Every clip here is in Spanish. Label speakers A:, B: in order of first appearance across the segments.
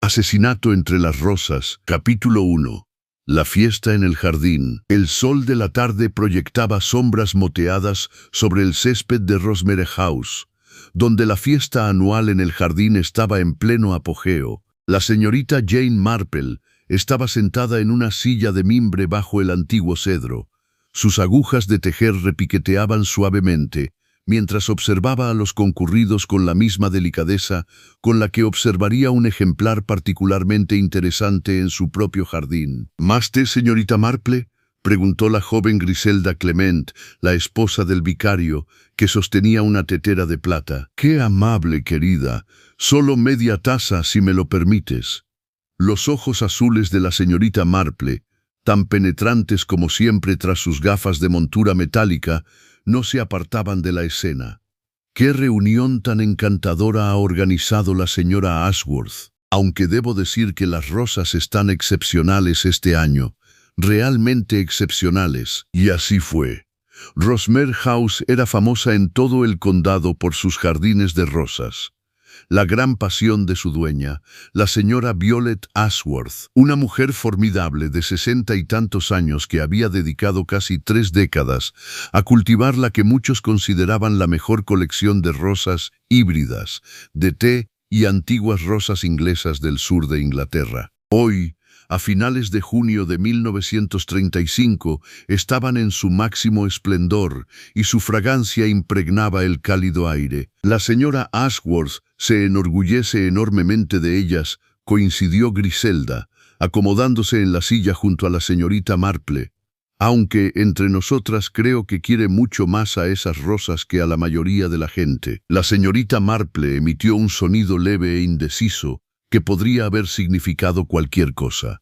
A: Asesinato entre las rosas, capítulo 1. La fiesta en el jardín. El sol de la tarde proyectaba sombras moteadas sobre el césped de Rosemary House, donde la fiesta anual en el jardín estaba en pleno apogeo. La señorita Jane Marple estaba sentada en una silla de mimbre bajo el antiguo cedro. Sus agujas de tejer repiqueteaban suavemente, mientras observaba a los concurridos con la misma delicadeza con la que observaría un ejemplar particularmente interesante en su propio jardín. ¿Más té, señorita Marple?, preguntó la joven Griselda Clement, la esposa del vicario, que sostenía una tetera de plata. «Qué amable, querida. Solo media taza, si me lo permites». Los ojos azules de la señorita Marple, tan penetrantes como siempre tras sus gafas de montura metálica, no se apartaban de la escena. ¿Qué reunión tan encantadora ha organizado la señora Ashworth? Aunque debo decir que las rosas están excepcionales este año, realmente excepcionales. Y así fue. Rosemary House era famosa en todo el condado por sus jardines de rosas. La gran pasión de su dueña, la señora Violet Ashworth, una mujer formidable de 60 y tantos años que había dedicado casi 3 décadas a cultivar la que muchos consideraban la mejor colección de rosas híbridas, de té y antiguas rosas inglesas del sur de Inglaterra. Hoy, a finales de junio de 1935, estaban en su máximo esplendor y su fragancia impregnaba el cálido aire. La señora Ashworth se enorgullece enormemente de ellas, coincidió Griselda, acomodándose en la silla junto a la señorita Marple, aunque entre nosotras creo que quiere mucho más a esas rosas que a la mayoría de la gente. La señorita Marple emitió un sonido leve e indeciso que podría haber significado cualquier cosa.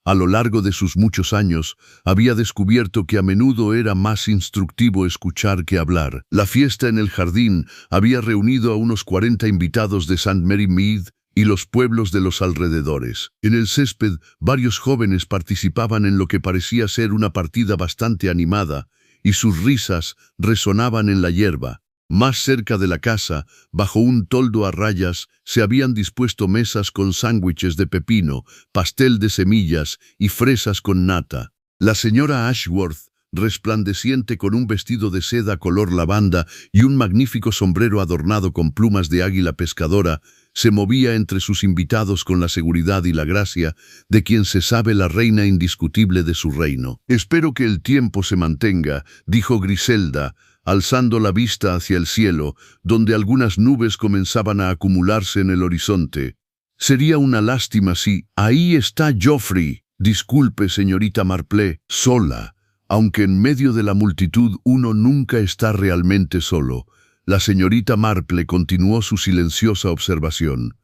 A: A lo largo de sus muchos años, había descubierto que a menudo era más instructivo escuchar que hablar. La fiesta en el jardín había reunido a unos 40 invitados de St. Mary Mead y los pueblos de los alrededores. En el césped, varios jóvenes participaban en lo que parecía ser una partida bastante animada, y sus risas resonaban en la hierba. Más cerca de la casa, bajo un toldo a rayas, se habían dispuesto mesas con sándwiches de pepino, pastel de semillas y fresas con nata. La señora Ashworth, resplandeciente con un vestido de seda color lavanda y un magnífico sombrero adornado con plumas de águila pescadora, se movía entre sus invitados con la seguridad y la gracia de quien se sabe la reina indiscutible de su reino. «Espero que el tiempo se mantenga», dijo Griselda, alzando la vista hacia el cielo, donde algunas nubes comenzaban a acumularse en el horizonte. «Sería una lástima si... Ahí está Geoffrey. Disculpe, señorita Marple, sola. Aunque en medio de la multitud uno nunca está realmente solo». La señorita Marple continuó su silenciosa observación.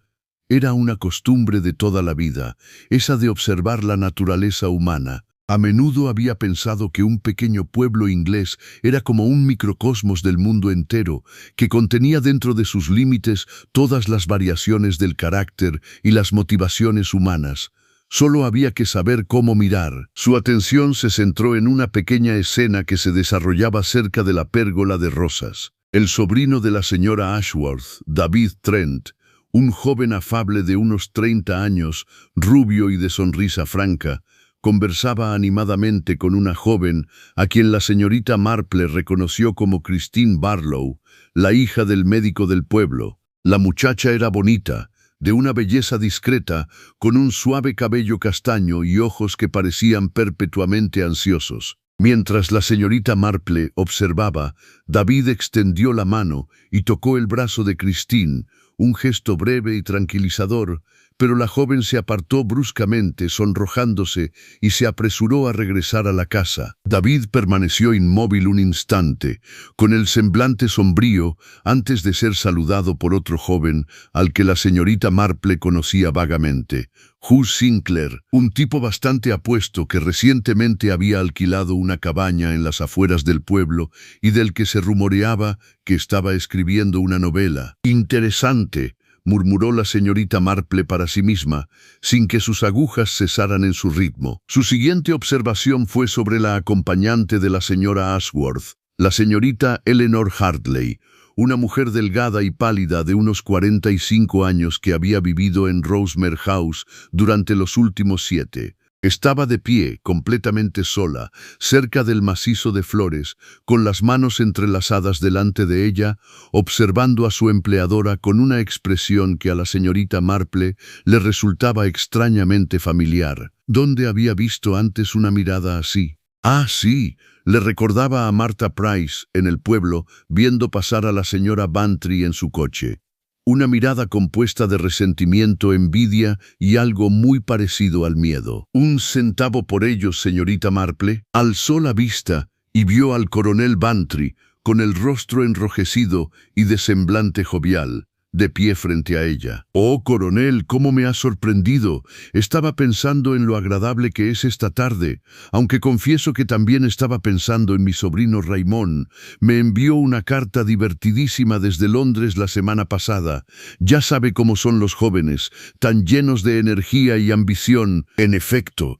A: Era una costumbre de toda la vida, esa de observar la naturaleza humana. A menudo había pensado que un pequeño pueblo inglés era como un microcosmos del mundo entero, que contenía dentro de sus límites todas las variaciones del carácter y las motivaciones humanas. Solo había que saber cómo mirar. Su atención se centró en una pequeña escena que se desarrollaba cerca de la pérgola de rosas. El sobrino de la señora Ashworth, David Trent, un joven afable de unos 30 años, rubio y de sonrisa franca, conversaba animadamente con una joven a quien la señorita Marple reconoció como Christine Barlow, la hija del médico del pueblo. La muchacha era bonita, de una belleza discreta, con un suave cabello castaño y ojos que parecían perpetuamente ansiosos. Mientras la señorita Marple observaba, David extendió la mano y tocó el brazo de Christine, un gesto breve y tranquilizador, pero la joven se apartó bruscamente, sonrojándose, y se apresuró a regresar a la casa. David permaneció inmóvil un instante, con el semblante sombrío, antes de ser saludado por otro joven, al que la señorita Marple conocía vagamente. Hugh Sinclair, un tipo bastante apuesto que recientemente había alquilado una cabaña en las afueras del pueblo y del que se rumoreaba que estaba escribiendo una novela. «Interesante», murmuró la señorita Marple para sí misma, sin que sus agujas cesaran en su ritmo. Su siguiente observación fue sobre la acompañante de la señora Ashworth, la señorita Eleanor Hartley, una mujer delgada y pálida de unos 45 años que había vivido en Rosemere House durante los últimos 7. Estaba de pie, completamente sola, cerca del macizo de flores, con las manos entrelazadas delante de ella, observando a su empleadora con una expresión que a la señorita Marple le resultaba extrañamente familiar. ¿Dónde había visto antes una mirada así? Ah, sí, le recordaba a Martha Price en el pueblo, viendo pasar a la señora Bantry en su coche. Una mirada compuesta de resentimiento, envidia y algo muy parecido al miedo. «Un centavo por ellos, señorita Marple». Alzó la vista y vio al coronel Bantry, con el rostro enrojecido y de semblante jovial, de pie frente a ella. «Oh, coronel, cómo me ha sorprendido. Estaba pensando en lo agradable que es esta tarde, aunque confieso que también estaba pensando en mi sobrino Raymond. Me envió una carta divertidísima desde Londres la semana pasada. Ya sabe cómo son los jóvenes, tan llenos de energía y ambición». En efecto.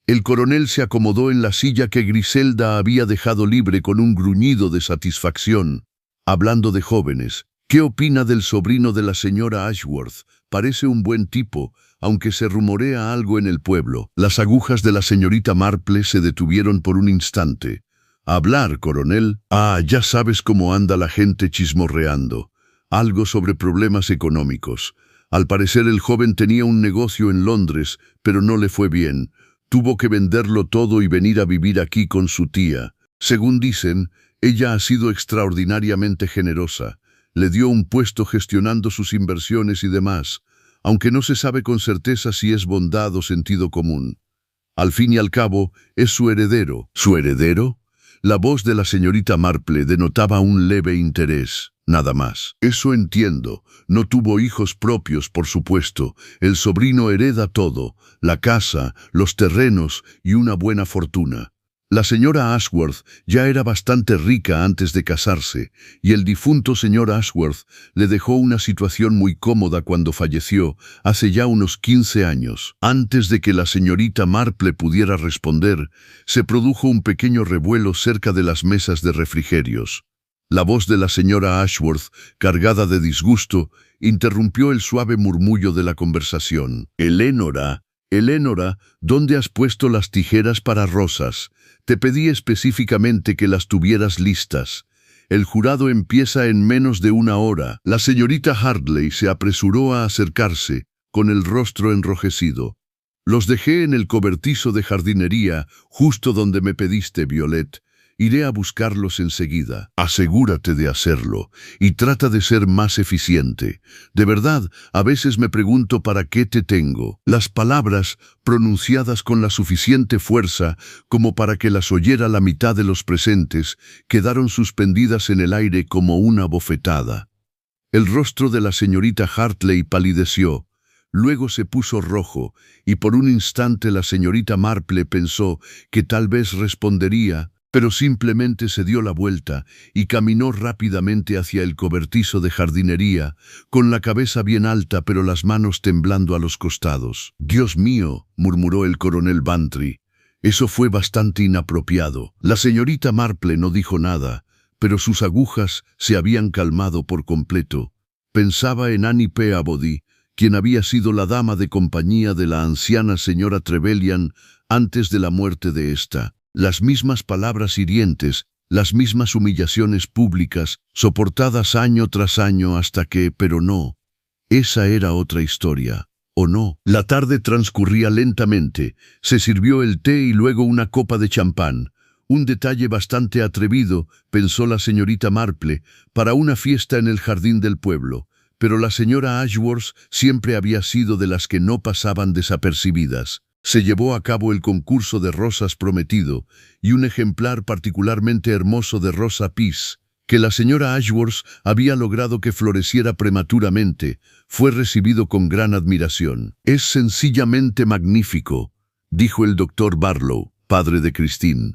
A: El coronel se acomodó en la silla que Griselda había dejado libre con un gruñido de satisfacción. «Hablando de jóvenes, ¿qué opina del sobrino de la señora Ashworth? Parece un buen tipo, aunque se rumorea algo en el pueblo». Las agujas de la señorita Marple se detuvieron por un instante. «Hablar, coronel. Ah, ya sabes cómo anda la gente chismorreando. Algo sobre problemas económicos. Al parecer el joven tenía un negocio en Londres, pero no le fue bien. Tuvo que venderlo todo y venir a vivir aquí con su tía. Según dicen, ella ha sido extraordinariamente generosa. Le dio un puesto gestionando sus inversiones y demás, aunque no se sabe con certeza si es bondad o sentido común. Al fin y al cabo, es su heredero». «¿Su heredero?». La voz de la señorita Marple denotaba un leve interés, nada más. «Eso entiendo. No tuvo hijos propios, por supuesto. El sobrino hereda todo, la casa, los terrenos y una buena fortuna». La señora Ashworth ya era bastante rica antes de casarse, y el difunto señor Ashworth le dejó una situación muy cómoda cuando falleció, hace ya unos 15 años. Antes de que la señorita Marple pudiera responder, se produjo un pequeño revuelo cerca de las mesas de refrigerios. La voz de la señora Ashworth, cargada de disgusto, interrumpió el suave murmullo de la conversación. «Elénora, ¿dónde has puesto las tijeras para rosas? Te pedí específicamente que las tuvieras listas. El jurado empieza en menos de una hora». La señorita Hartley se apresuró a acercarse, con el rostro enrojecido. «Los dejé en el cobertizo de jardinería, justo donde me pediste, Violet. Iré a buscarlos enseguida». «Asegúrate de hacerlo, y trata de ser más eficiente. De verdad, a veces me pregunto para qué te tengo». Las palabras, pronunciadas con la suficiente fuerza como para que las oyera la mitad de los presentes, quedaron suspendidas en el aire como una bofetada. El rostro de la señorita Hartley palideció. Luego se puso rojo, y por un instante la señorita Marple pensó que tal vez respondería, pero simplemente se dio la vuelta y caminó rápidamente hacia el cobertizo de jardinería, con la cabeza bien alta pero las manos temblando a los costados. «Dios mío», murmuró el coronel Bantry, «eso fue bastante inapropiado». La señorita Marple no dijo nada, pero sus agujas se habían calmado por completo. Pensaba en Annie Peabody, quien había sido la dama de compañía de la anciana señora Trevelyan antes de la muerte de ésta. Las mismas palabras hirientes, las mismas humillaciones públicas, soportadas año tras año hasta que, pero no, esa era otra historia, ¿o no? La tarde transcurría lentamente, se sirvió el té y luego una copa de champán. Un detalle bastante atrevido, pensó la señorita Marple, para una fiesta en el jardín del pueblo, pero la señora Ashworth siempre había sido de las que no pasaban desapercibidas. Se llevó a cabo el concurso de rosas prometido, y un ejemplar particularmente hermoso de rosa pis, que la señora Ashworth había logrado que floreciera prematuramente, fue recibido con gran admiración. «Es sencillamente magnífico», dijo el doctor Barlow, padre de Christine,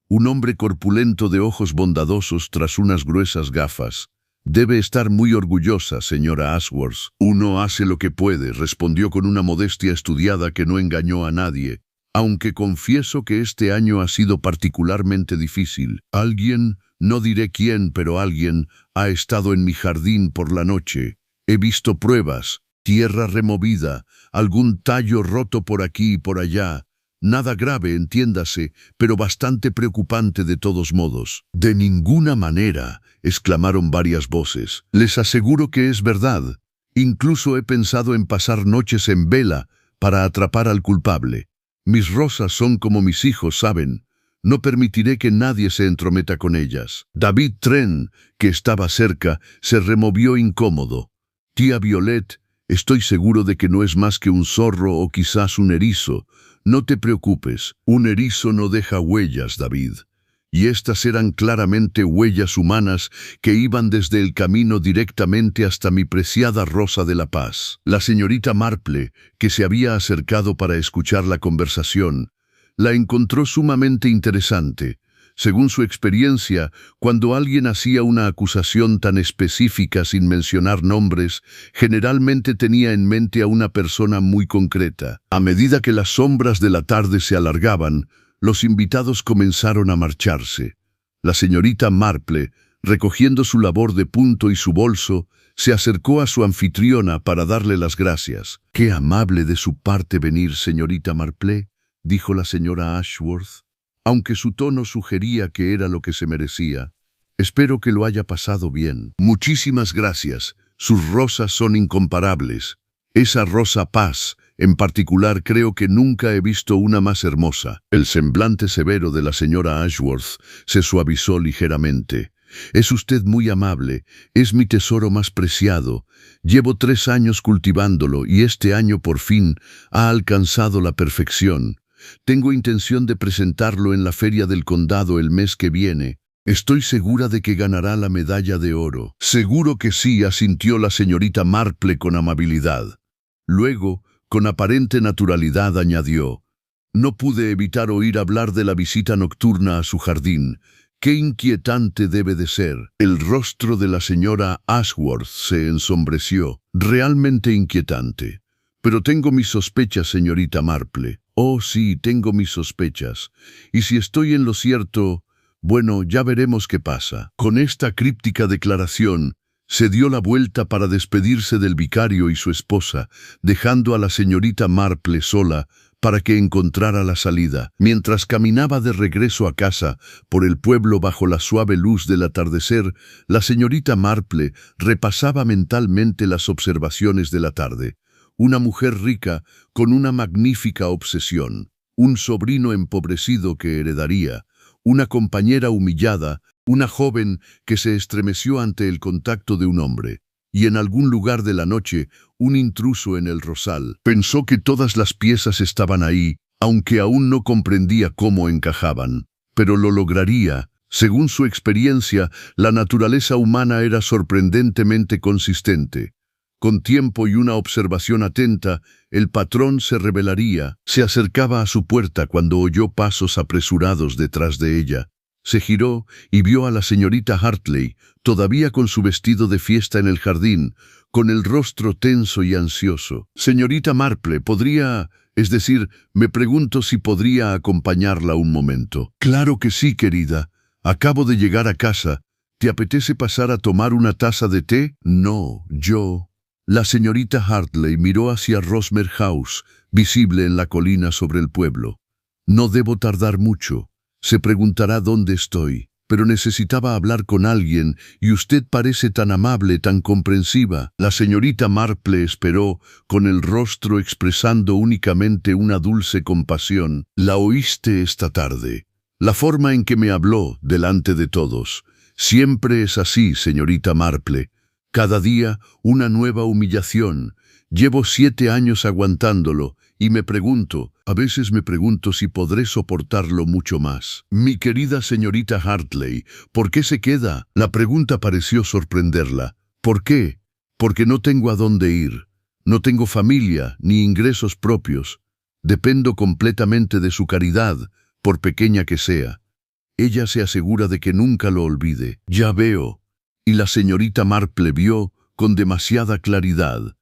A: un hombre corpulento de ojos bondadosos tras unas gruesas gafas. «Debe estar muy orgullosa, señora Ashworth». «Uno hace lo que puede», respondió con una modestia estudiada que no engañó a nadie. aunque confieso que este año ha sido particularmente difícil. Alguien, no diré quién, pero alguien, ha estado en mi jardín por la noche. He visto pruebas, tierra removida, algún tallo roto por aquí y por allá. Nada grave, entiéndase, pero bastante preocupante de todos modos. «De ninguna manera», exclamaron varias voces. «Les aseguro que es verdad. Incluso he pensado en pasar noches en vela para atrapar al culpable. Mis rosas son como mis hijos, ¿saben? No permitiré que nadie se entrometa con ellas». David Tren, que estaba cerca, se removió incómodo. «Tía Violet, estoy seguro de que no es más que un zorro o quizás un erizo. No te preocupes, un erizo no deja huellas, David». Y estas eran claramente huellas humanas que iban desde el camino directamente hasta mi preciada Rosa de la Paz. La señorita Marple, que se había acercado para escuchar la conversación, la encontró sumamente interesante. Según su experiencia, cuando alguien hacía una acusación tan específica sin mencionar nombres, generalmente tenía en mente a una persona muy concreta. A medida que las sombras de la tarde se alargaban, los invitados comenzaron a marcharse. La señorita Marple, recogiendo su labor de punto y su bolso, se acercó a su anfitriona para darle las gracias. «Qué amable de su parte venir, señorita Marple», dijo la señora Ashworth, aunque su tono sugería que era lo que se merecía. «Espero que lo haya pasado bien». «Muchísimas gracias. Sus rosas son incomparables. Esa Rosa Paz, en particular, creo que nunca he visto una más hermosa». El semblante severo de la señora Ashworth se suavizó ligeramente. «Es usted muy amable. Es mi tesoro más preciado. Llevo 3 años cultivándolo y este año por fin ha alcanzado la perfección. Tengo intención de presentarlo en la Feria del Condado el mes que viene. Estoy segura de que ganará la medalla de oro». «Seguro que sí», asintió la señorita Marple con amabilidad. Luego, con aparente naturalidad, añadió: «No pude evitar oír hablar de la visita nocturna a su jardín. ¡Qué inquietante debe de ser!». El rostro de la señora Ashworth se ensombreció. «Realmente inquietante. Pero tengo mis sospechas, señorita Marple». «Oh, sí, tengo mis sospechas. Y si estoy en lo cierto, bueno, ya veremos qué pasa». Con esta críptica declaración, se dio la vuelta para despedirse del vicario y su esposa, dejando a la señorita Marple sola para que encontrara la salida. Mientras caminaba de regreso a casa por el pueblo bajo la suave luz del atardecer, la señorita Marple repasaba mentalmente las observaciones de la tarde. Una mujer rica con una magnífica obsesión, un sobrino empobrecido que heredaría, una compañera humillada, una joven que se estremeció ante el contacto de un hombre, y en algún lugar de la noche, un intruso en el rosal. Pensó que todas las piezas estaban ahí, aunque aún no comprendía cómo encajaban. Pero lo lograría. Según su experiencia, la naturaleza humana era sorprendentemente consistente. Con tiempo y una observación atenta, el patrón se revelaría. Se acercaba a su puerta cuando oyó pasos apresurados detrás de ella. Se giró y vio a la señorita Hartley, todavía con su vestido de fiesta en el jardín, con el rostro tenso y ansioso. «Señorita Marple, me pregunto si podría acompañarla un momento». «Claro que sí, querida. Acabo de llegar a casa. ¿Te apetece pasar a tomar una taza de té?» «No, yo...». La señorita Hartley miró hacia Rosmer House, visible en la colina sobre el pueblo. «No debo tardar mucho. Se preguntará dónde estoy, pero necesitaba hablar con alguien y usted parece tan amable, tan comprensiva». La señorita Marple esperó, con el rostro expresando únicamente una dulce compasión. «La oíste esta tarde. La forma en que me habló delante de todos. Siempre es así, señorita Marple. Cada día una nueva humillación. Llevo 7 años aguantándolo y a veces me pregunto si podré soportarlo mucho más». «Mi querida señorita Hartley, ¿por qué se queda?». La pregunta pareció sorprenderla. «¿Por qué?». «Porque no tengo a dónde ir. No tengo familia ni ingresos propios. Dependo completamente de su caridad, por pequeña que sea. Ella se asegura de que nunca lo olvide». «Ya veo». Y la señorita Marple vio con demasiada claridad.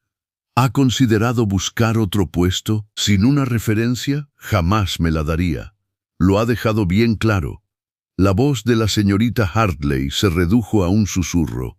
A: ¿Ha considerado buscar otro puesto? Sin una referencia, jamás me la daría. Lo ha dejado bien claro. La voz de la señorita Hartley se redujo a un susurro.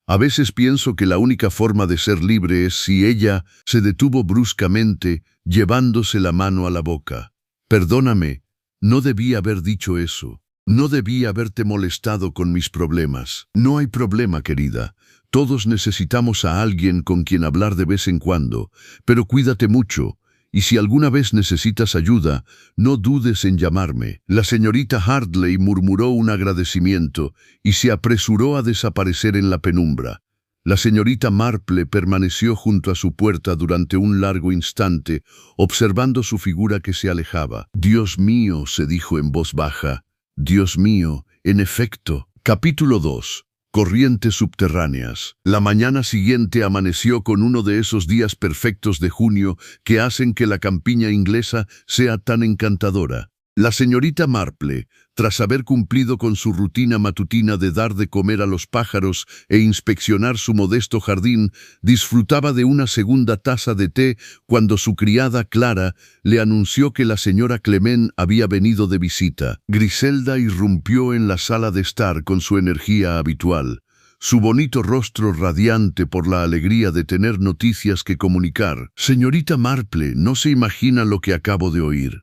A: A veces pienso que la única forma de ser libre es si ella se detuvo bruscamente, llevándose la mano a la boca. Perdóname, no debí haber dicho eso. No debí haberte molestado con mis problemas. No hay problema, querida. Todos necesitamos a alguien con quien hablar de vez en cuando, pero cuídate mucho. Y si alguna vez necesitas ayuda, no dudes en llamarme. La señorita Hartley murmuró un agradecimiento y se apresuró a desaparecer en la penumbra. La señorita Marple permaneció junto a su puerta durante un largo instante, observando su figura que se alejaba. «Dios mío», se dijo en voz baja. «Dios mío, en efecto». Capítulo 2. Corrientes subterráneas. La mañana siguiente amaneció con uno de esos días perfectos de junio que hacen que la campiña inglesa sea tan encantadora. La señorita Marple, tras haber cumplido con su rutina matutina de dar de comer a los pájaros e inspeccionar su modesto jardín, disfrutaba de una segunda taza de té cuando su criada Clara le anunció que la señora Clement había venido de visita. Griselda irrumpió en la sala de estar con su energía habitual, su bonito rostro radiante por la alegría de tener noticias que comunicar. «Señorita Marple, no se imagina lo que acabo de oír».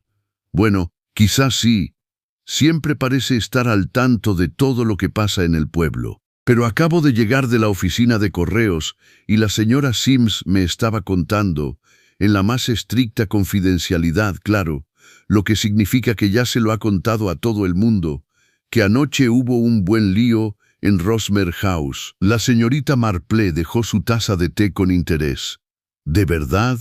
A: «Bueno, quizás sí. Siempre parece estar al tanto de todo lo que pasa en el pueblo. Pero acabo de llegar de la oficina de correos y la señora Sims me estaba contando, en la más estricta confidencialidad, claro, lo que significa que ya se lo ha contado a todo el mundo, que anoche hubo un buen lío en Rosmer House». La señorita Marple dejó su taza de té con interés. «¿De verdad?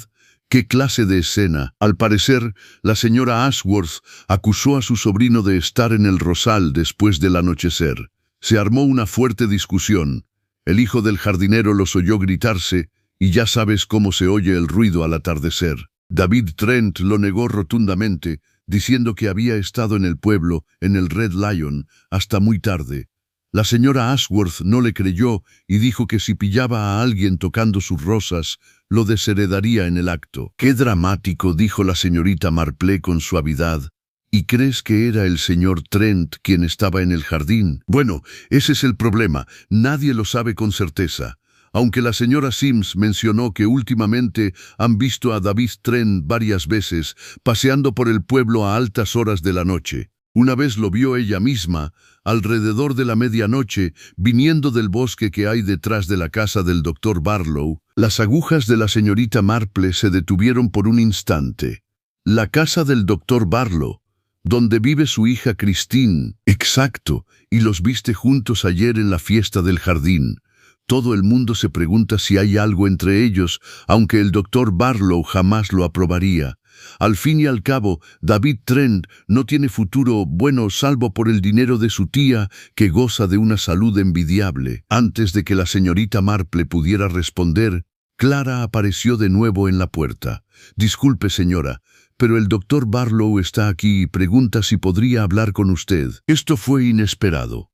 A: ¿Qué clase de escena?» Al parecer, la señora Ashworth acusó a su sobrino de estar en el rosal después del anochecer. Se armó una fuerte discusión. El hijo del jardinero los oyó gritarse, y ya sabes cómo se oye el ruido al atardecer. David Trent lo negó rotundamente, diciendo que había estado en el pueblo, en el Red Lion, hasta muy tarde. La señora Ashworth no le creyó y dijo que si pillaba a alguien tocando sus rosas, lo desheredaría en el acto. «Qué dramático», dijo la señorita Marple con suavidad. «¿Y crees que era el señor Trent quien estaba en el jardín?» «Bueno, ese es el problema. Nadie lo sabe con certeza. Aunque la señora Sims mencionó que últimamente han visto a David Trent varias veces paseando por el pueblo a altas horas de la noche. Una vez lo vio ella misma, alrededor de la medianoche, viniendo del bosque que hay detrás de la casa del doctor Barlow». Las agujas de la señorita Marple se detuvieron por un instante. «La casa del doctor Barlow, donde vive su hija Christine». «Exacto, y los viste juntos ayer en la fiesta del jardín. Todo el mundo se pregunta si hay algo entre ellos, aunque el doctor Barlow jamás lo aprobaría. Al fin y al cabo, David Trent no tiene futuro bueno salvo por el dinero de su tía, que goza de una salud envidiable». Antes de que la señorita Marple pudiera responder, Clara apareció de nuevo en la puerta. «Disculpe, señora, pero el doctor Barlow está aquí y pregunta si podría hablar con usted». Esto fue inesperado.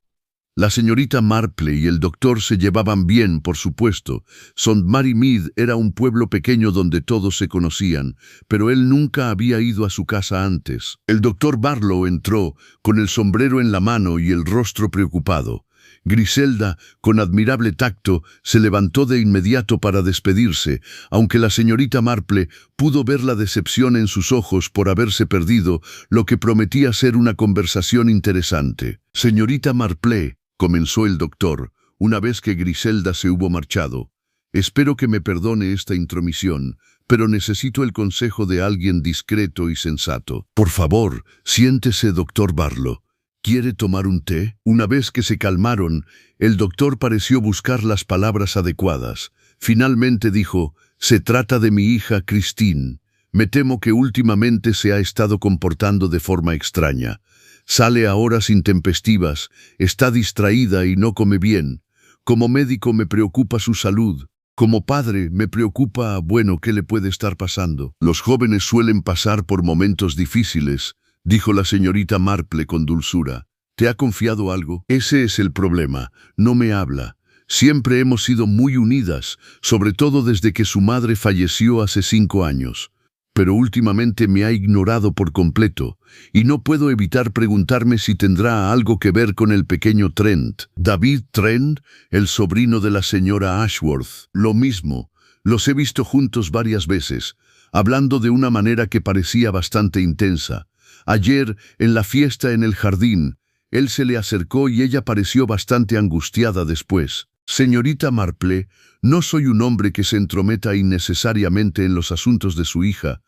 A: La señorita Marple y el doctor se llevaban bien, por supuesto. St. Mary Mead era un pueblo pequeño donde todos se conocían, pero él nunca había ido a su casa antes. El doctor Barlow entró, con el sombrero en la mano y el rostro preocupado. Griselda, con admirable tacto, se levantó de inmediato para despedirse, aunque la señorita Marple pudo ver la decepción en sus ojos por haberse perdido lo que prometía ser una conversación interesante. «Señorita Marple», comenzó el doctor, una vez que Griselda se hubo marchado, «espero que me perdone esta intromisión, pero necesito el consejo de alguien discreto y sensato». «Por favor, siéntese, doctor Barlow. ¿Quiere tomar un té?». Una vez que se calmaron, el doctor pareció buscar las palabras adecuadas. Finalmente dijo: «Se trata de mi hija Christine. Me temo que últimamente se ha estado comportando de forma extraña. Sale a horas intempestivas, está distraída y no come bien. Como médico me preocupa su salud. Como padre me preocupa, bueno, ¿qué le puede estar pasando?». «Los jóvenes suelen pasar por momentos difíciles», dijo la señorita Marple con dulzura. «¿Te ha confiado algo?». «Ese es el problema. No me habla. Siempre hemos sido muy unidas, sobre todo desde que su madre falleció hace 5 años. Pero últimamente me ha ignorado por completo, y no puedo evitar preguntarme si tendrá algo que ver con el pequeño Trent. David Trent, el sobrino de la señora Ashworth. Lo mismo, los he visto juntos varias veces, hablando de una manera que parecía bastante intensa. Ayer, en la fiesta en el jardín, él se le acercó y ella pareció bastante angustiada después. Señorita Marple, no soy un hombre que se entrometa innecesariamente en los asuntos de su hija,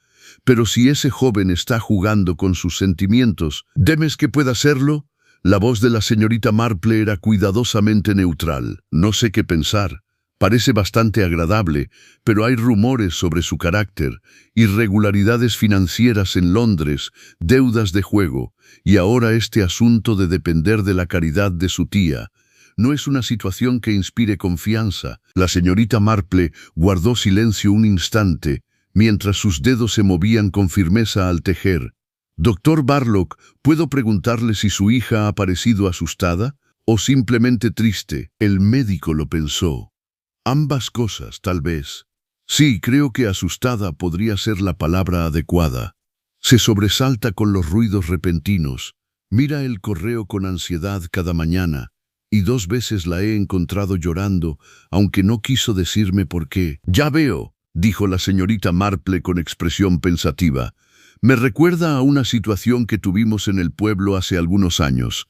A: pero si ese joven está jugando con sus sentimientos, ¿temes que pueda hacerlo? La voz de la señorita Marple era cuidadosamente neutral. No sé qué pensar. Parece bastante agradable, pero hay rumores sobre su carácter, irregularidades financieras en Londres, deudas de juego, y ahora este asunto de depender de la caridad de su tía. No es una situación que inspire confianza. La señorita Marple guardó silencio un instante, mientras sus dedos se movían con firmeza al tejer. Doctor Barlock, ¿puedo preguntarle si su hija ha parecido asustada o simplemente triste? El médico lo pensó. Ambas cosas, tal vez. Sí, creo que asustada podría ser la palabra adecuada. Se sobresalta con los ruidos repentinos. Mira el correo con ansiedad cada mañana, y 2 veces la he encontrado llorando, aunque no quiso decirme por qué. Ya veo, dijo la señorita Marple con expresión pensativa. Me recuerda a una situación que tuvimos en el pueblo hace algunos años.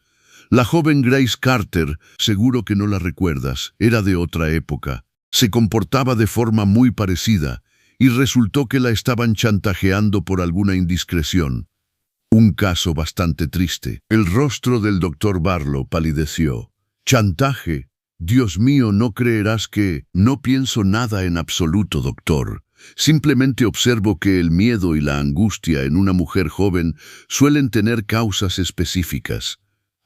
A: La joven Grace Carter, seguro que no la recuerdas, era de otra época. Se comportaba de forma muy parecida, y resultó que la estaban chantajeando por alguna indiscreción. Un caso bastante triste. El rostro del doctor Barlow palideció. ¿Chantaje? Dios mío, no creerás que... No pienso nada en absoluto, doctor. Simplemente observo que el miedo y la angustia en una mujer joven suelen tener causas específicas.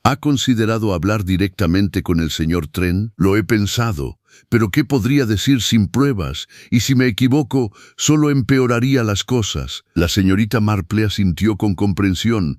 A: ¿Ha considerado hablar directamente con el señor Trent? Lo he pensado, pero ¿qué podría decir sin pruebas? Y si me equivoco, solo empeoraría las cosas. La señorita Marple asintió con comprensión.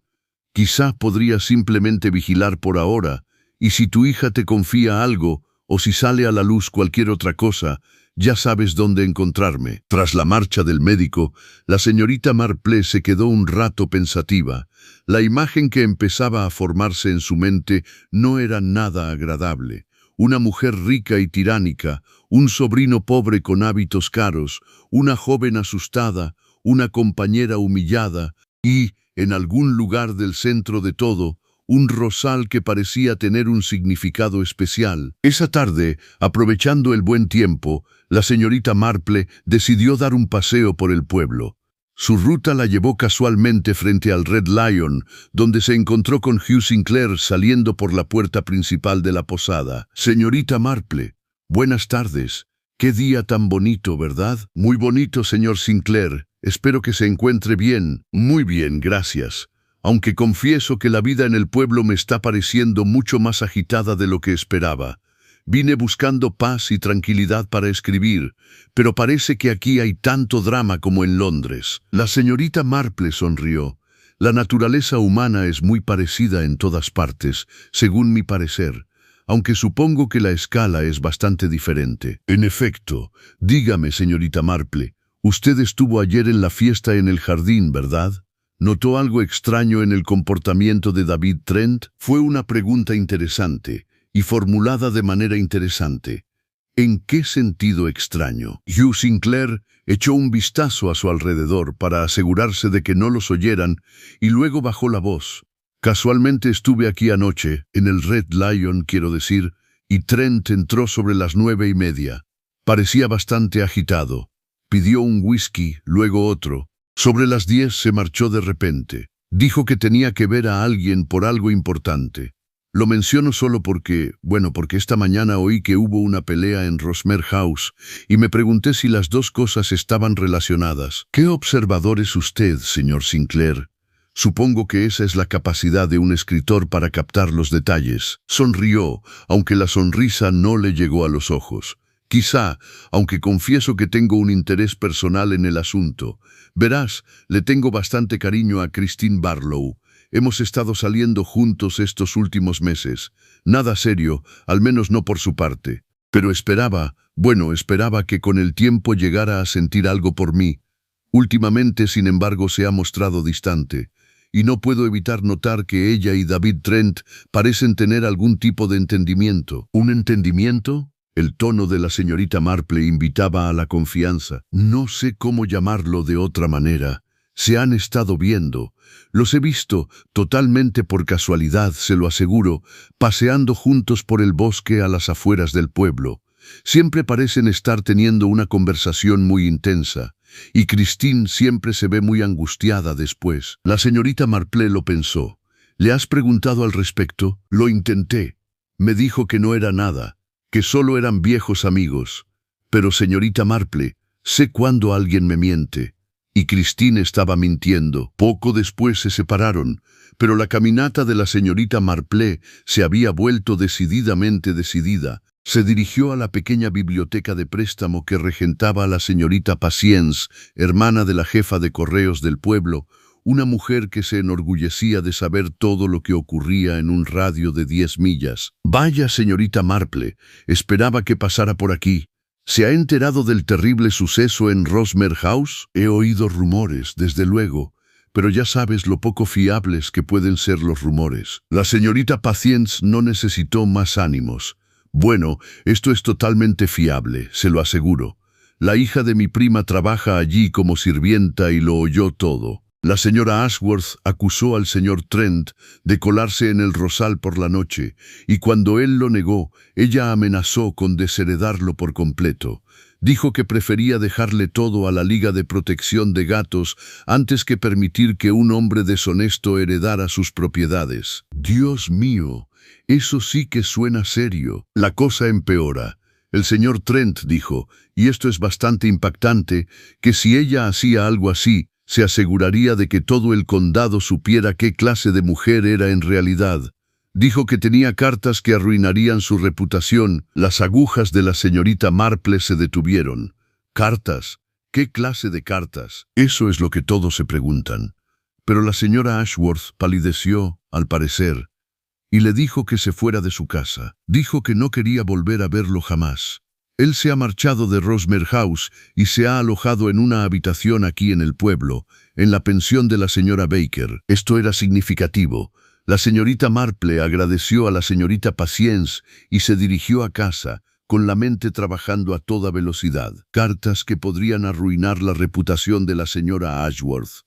A: Quizá podría simplemente vigilar por ahora, y si tu hija te confía algo, o si sale a la luz cualquier otra cosa, ya sabes dónde encontrarme. Tras la marcha del médico, la señorita Marple se quedó un rato pensativa. La imagen que empezaba a formarse en su mente no era nada agradable. Una mujer rica y tiránica, un sobrino pobre con hábitos caros, una joven asustada, una compañera humillada y, en algún lugar del centro de todo, un rosal que parecía tener un significado especial. Esa tarde, aprovechando el buen tiempo, la señorita Marple decidió dar un paseo por el pueblo. Su ruta la llevó casualmente frente al Red Lion, donde se encontró con Hugh Sinclair saliendo por la puerta principal de la posada. Señorita Marple, buenas tardes. Qué día tan bonito, ¿verdad? Muy bonito, señor Sinclair. Espero que se encuentre bien. Muy bien, gracias. Aunque confieso que la vida en el pueblo me está pareciendo mucho más agitada de lo que esperaba. Vine buscando paz y tranquilidad para escribir, pero parece que aquí hay tanto drama como en Londres. La señorita Marple sonrió. La naturaleza humana es muy parecida en todas partes, según mi parecer, aunque supongo que la escala es bastante diferente. En efecto, dígame, señorita Marple, usted estuvo ayer en la fiesta en el jardín, ¿verdad? ¿Notó algo extraño en el comportamiento de David Trent? Fue una pregunta interesante, y formulada de manera interesante. ¿En qué sentido extraño? Hugh Sinclair echó un vistazo a su alrededor para asegurarse de que no los oyeran, y luego bajó la voz. Casualmente estuve aquí anoche, en el Red Lion, quiero decir, y Trent entró sobre las 9:30. Parecía bastante agitado. Pidió un whisky, luego otro. Sobre las 10 se marchó de repente. Dijo que tenía que ver a alguien por algo importante. Lo menciono solo porque esta mañana oí que hubo una pelea en Rosmer House y me pregunté si las dos cosas estaban relacionadas. ¿Qué observador es usted, señor Sinclair? Supongo que esa es la capacidad de un escritor para captar los detalles. Sonrió, aunque la sonrisa no le llegó a los ojos. Quizá, aunque confieso que tengo un interés personal en el asunto. Verás, le tengo bastante cariño a Christine Barlow. Hemos estado saliendo juntos estos últimos meses. Nada serio, al menos no por su parte. Pero esperaba que con el tiempo llegara a sentir algo por mí. Últimamente, sin embargo, se ha mostrado distante, y no puedo evitar notar que ella y David Trent parecen tener algún tipo de entendimiento. ¿Un entendimiento? El tono de la señorita Marple invitaba a la confianza. No sé cómo llamarlo de otra manera. Se han estado viendo. Los he visto, totalmente por casualidad, se lo aseguro, paseando juntos por el bosque a las afueras del pueblo. Siempre parecen estar teniendo una conversación muy intensa, y Christine siempre se ve muy angustiada después. La señorita Marple lo pensó. ¿Le has preguntado al respecto? Lo intenté. Me dijo que no era nada, que solo eran viejos amigos. Pero, señorita Marple, sé cuándo alguien me miente. Y Christine estaba mintiendo. Poco después se separaron, pero la caminata de la señorita Marple se había vuelto decididamente decidida. Se dirigió a la pequeña biblioteca de préstamo que regentaba la señorita Patience, hermana de la jefa de correos del pueblo, una mujer que se enorgullecía de saber todo lo que ocurría en un radio de 10 millas. Vaya, señorita Marple, esperaba que pasara por aquí. ¿Se ha enterado del terrible suceso en Rosmer House? He oído rumores, desde luego, pero ya sabes lo poco fiables que pueden ser los rumores. La señorita Patience no necesitó más ánimos. Bueno, esto es totalmente fiable, se lo aseguro. La hija de mi prima trabaja allí como sirvienta y lo oyó todo. La señora Ashworth acusó al señor Trent de colarse en el rosal por la noche, y cuando él lo negó, ella amenazó con desheredarlo por completo. Dijo que prefería dejarle todo a la Liga de Protección de Gatos antes que permitir que un hombre deshonesto heredara sus propiedades. Dios mío, eso sí que suena serio. La cosa empeora. El señor Trent dijo, y esto es bastante impactante, que si ella hacía algo así, se aseguraría de que todo el condado supiera qué clase de mujer era en realidad. Dijo que tenía cartas que arruinarían su reputación. Las agujas de la señorita Marple se detuvieron. ¿Cartas? ¿Qué clase de cartas? Eso es lo que todos se preguntan. Pero la señora Ashworth palideció, al parecer, y le dijo que se fuera de su casa. Dijo que no quería volver a verlo jamás. Él se ha marchado de Rosmer House y se ha alojado en una habitación aquí en el pueblo, en la pensión de la señora Baker. Esto era significativo. La señorita Marple agradeció a la señorita Patience y se dirigió a casa, con la mente trabajando a toda velocidad. Cartas que podrían arruinar la reputación de la señora Ashworth.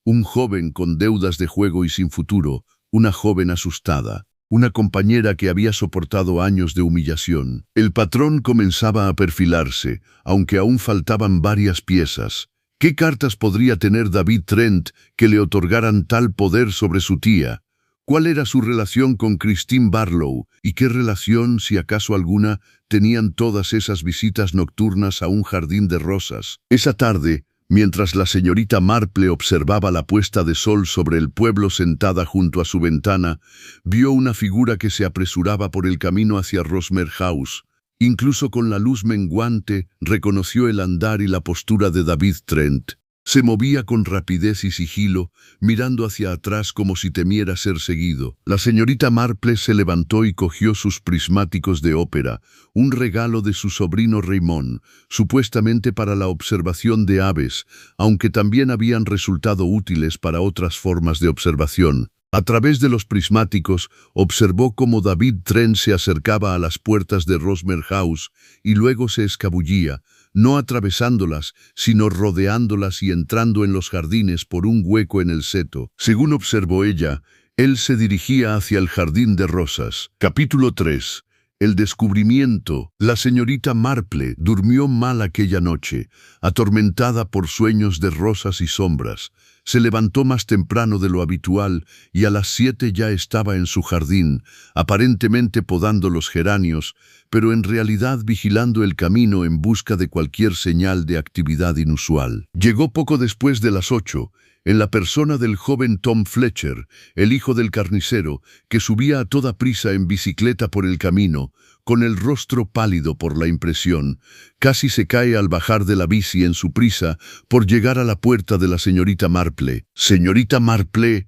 A: Un joven con deudas de juego y sin futuro, una joven asustada. Una compañera que había soportado años de humillación. El patrón comenzaba a perfilarse, aunque aún faltaban varias piezas. ¿Qué cartas podría tener David Trent que le otorgaran tal poder sobre su tía? ¿Cuál era su relación con Christine Barlow? ¿Y qué relación, si acaso alguna, tenían todas esas visitas nocturnas a un jardín de rosas? Esa tarde, mientras la señorita Marple observaba la puesta de sol sobre el pueblo sentada junto a su ventana, vio una figura que se apresuraba por el camino hacia Rosmer House. Incluso con la luz menguante, reconoció el andar y la postura de David Trent. Se movía con rapidez y sigilo, mirando hacia atrás como si temiera ser seguido. La señorita Marple se levantó y cogió sus prismáticos de ópera, un regalo de su sobrino Raymond, supuestamente para la observación de aves, aunque también habían resultado útiles para otras formas de observación. A través de los prismáticos, observó cómo David Trent se acercaba a las puertas de Rosmer House y luego se escabullía, no atravesándolas, sino rodeándolas y entrando en los jardines por un hueco en el seto. Según observó ella, él se dirigía hacia el jardín de rosas. Capítulo 3. El descubrimiento. La señorita Marple durmió mal aquella noche, atormentada por sueños de rosas y sombras. Se levantó más temprano de lo habitual y a las 7 ya estaba en su jardín, aparentemente podando los geranios, pero en realidad vigilando el camino en busca de cualquier señal de actividad inusual. Llegó poco después de las 8, en la persona del joven Tom Fletcher, el hijo del carnicero, que subía a toda prisa en bicicleta por el camino, con el rostro pálido por la impresión. Casi se cae al bajar de la bici en su prisa por llegar a la puerta de la señorita Marple. Señorita Marple,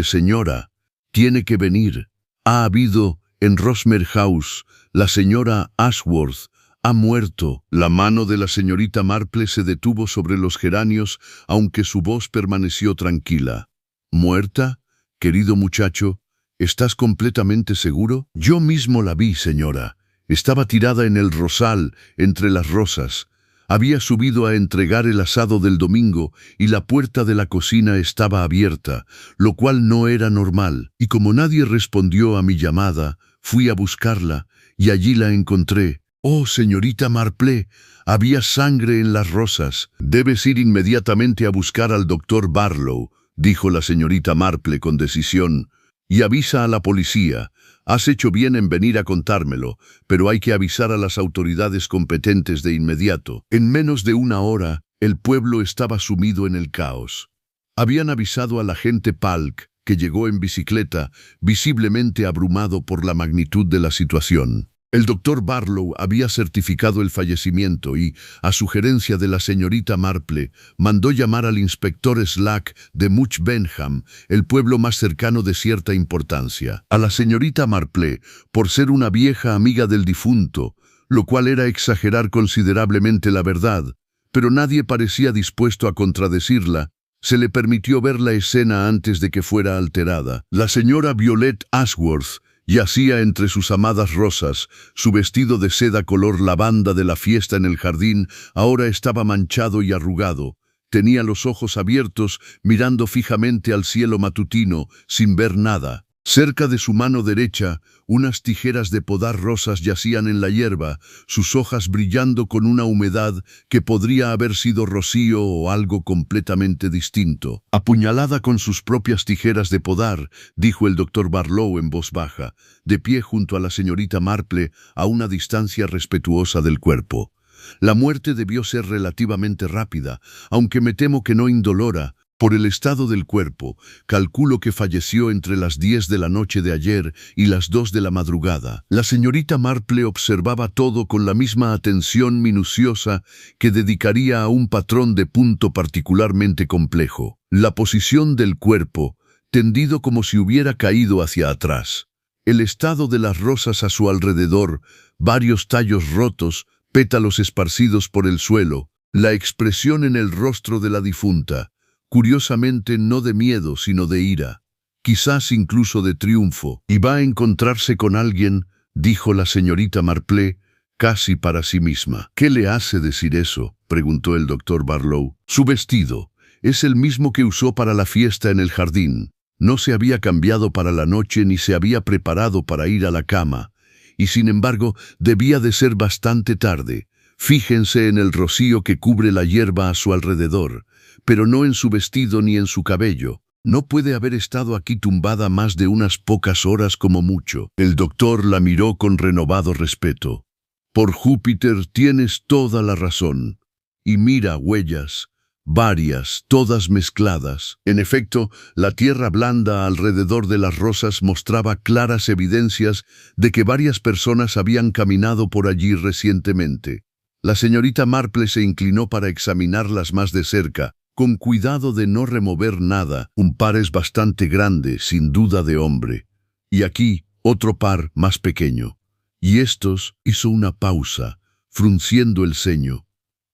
A: señora, tiene que venir. Ha habido, en Rosemere House, la señora Ashworth ha muerto. La mano de la señorita Marple se detuvo sobre los geranios, aunque su voz permaneció tranquila. ¿Muerta? Querido muchacho, ¿estás completamente seguro? Yo mismo la vi, señora. Estaba tirada en el rosal, entre las rosas. Había subido a entregar el asado del domingo y la puerta de la cocina estaba abierta, lo cual no era normal. Y como nadie respondió a mi llamada, fui a buscarla y allí la encontré. Oh, señorita Marple, había sangre en las rosas. Debes ir inmediatamente a buscar al doctor Barlow, dijo la señorita Marple con decisión, y avisa a la policía. Has hecho bien en venir a contármelo, pero hay que avisar a las autoridades competentes de inmediato. En menos de una hora, el pueblo estaba sumido en el caos. Habían avisado al agente Palk, que llegó en bicicleta, visiblemente abrumado por la magnitud de la situación. El doctor Barlow había certificado el fallecimiento y, a sugerencia de la señorita Marple, mandó llamar al inspector Slack de Much Benham, el pueblo más cercano de cierta importancia. A la señorita Marple, por ser una vieja amiga del difunto, lo cual era exagerar considerablemente la verdad, pero nadie parecía dispuesto a contradecirla, se le permitió ver la escena antes de que fuera alterada. La señora Violet Ashworth yacía entre sus amadas rosas. Su vestido de seda color lavanda de la fiesta en el jardín ahora estaba manchado y arrugado. Tenía los ojos abiertos, mirando fijamente al cielo matutino, sin ver nada. Cerca de su mano derecha, unas tijeras de podar rosas yacían en la hierba, sus hojas brillando con una humedad que podría haber sido rocío o algo completamente distinto. Apuñalada con sus propias tijeras de podar, dijo el doctor Barlow en voz baja, de pie junto a la señorita Marple a una distancia respetuosa del cuerpo. La muerte debió ser relativamente rápida, aunque me temo que no indolora. Por el estado del cuerpo, calculo que falleció entre las 10 de la noche de ayer y las 2 de la madrugada. La señorita Marple observaba todo con la misma atención minuciosa que dedicaría a un patrón de punto particularmente complejo. La posición del cuerpo, tendido como si hubiera caído hacia atrás. El estado de las rosas a su alrededor, varios tallos rotos, pétalos esparcidos por el suelo, la expresión en el rostro de la difunta, curiosamente no de miedo, sino de ira, quizás incluso de triunfo. «Y va a encontrarse con alguien», dijo la señorita Marple, casi para sí misma. «¿Qué le hace decir eso?», preguntó el doctor Barlow. «Su vestido es el mismo que usó para la fiesta en el jardín. No se había cambiado para la noche ni se había preparado para ir a la cama, y sin embargo debía de ser bastante tarde. Fíjense en el rocío que cubre la hierba a su alrededor, pero no en su vestido ni en su cabello. No puede haber estado aquí tumbada más de unas pocas horas como mucho». El doctor la miró con renovado respeto. «Por Júpiter, tienes toda la razón. Y mira, huellas, varias, todas mezcladas». En efecto, la tierra blanda alrededor de las rosas mostraba claras evidencias de que varias personas habían caminado por allí recientemente. La señorita Marple se inclinó para examinarlas más de cerca, con cuidado de no remover nada. Un par es bastante grande, sin duda de hombre. Y aquí, otro par más pequeño. Y estos, hizo una pausa, frunciendo el ceño.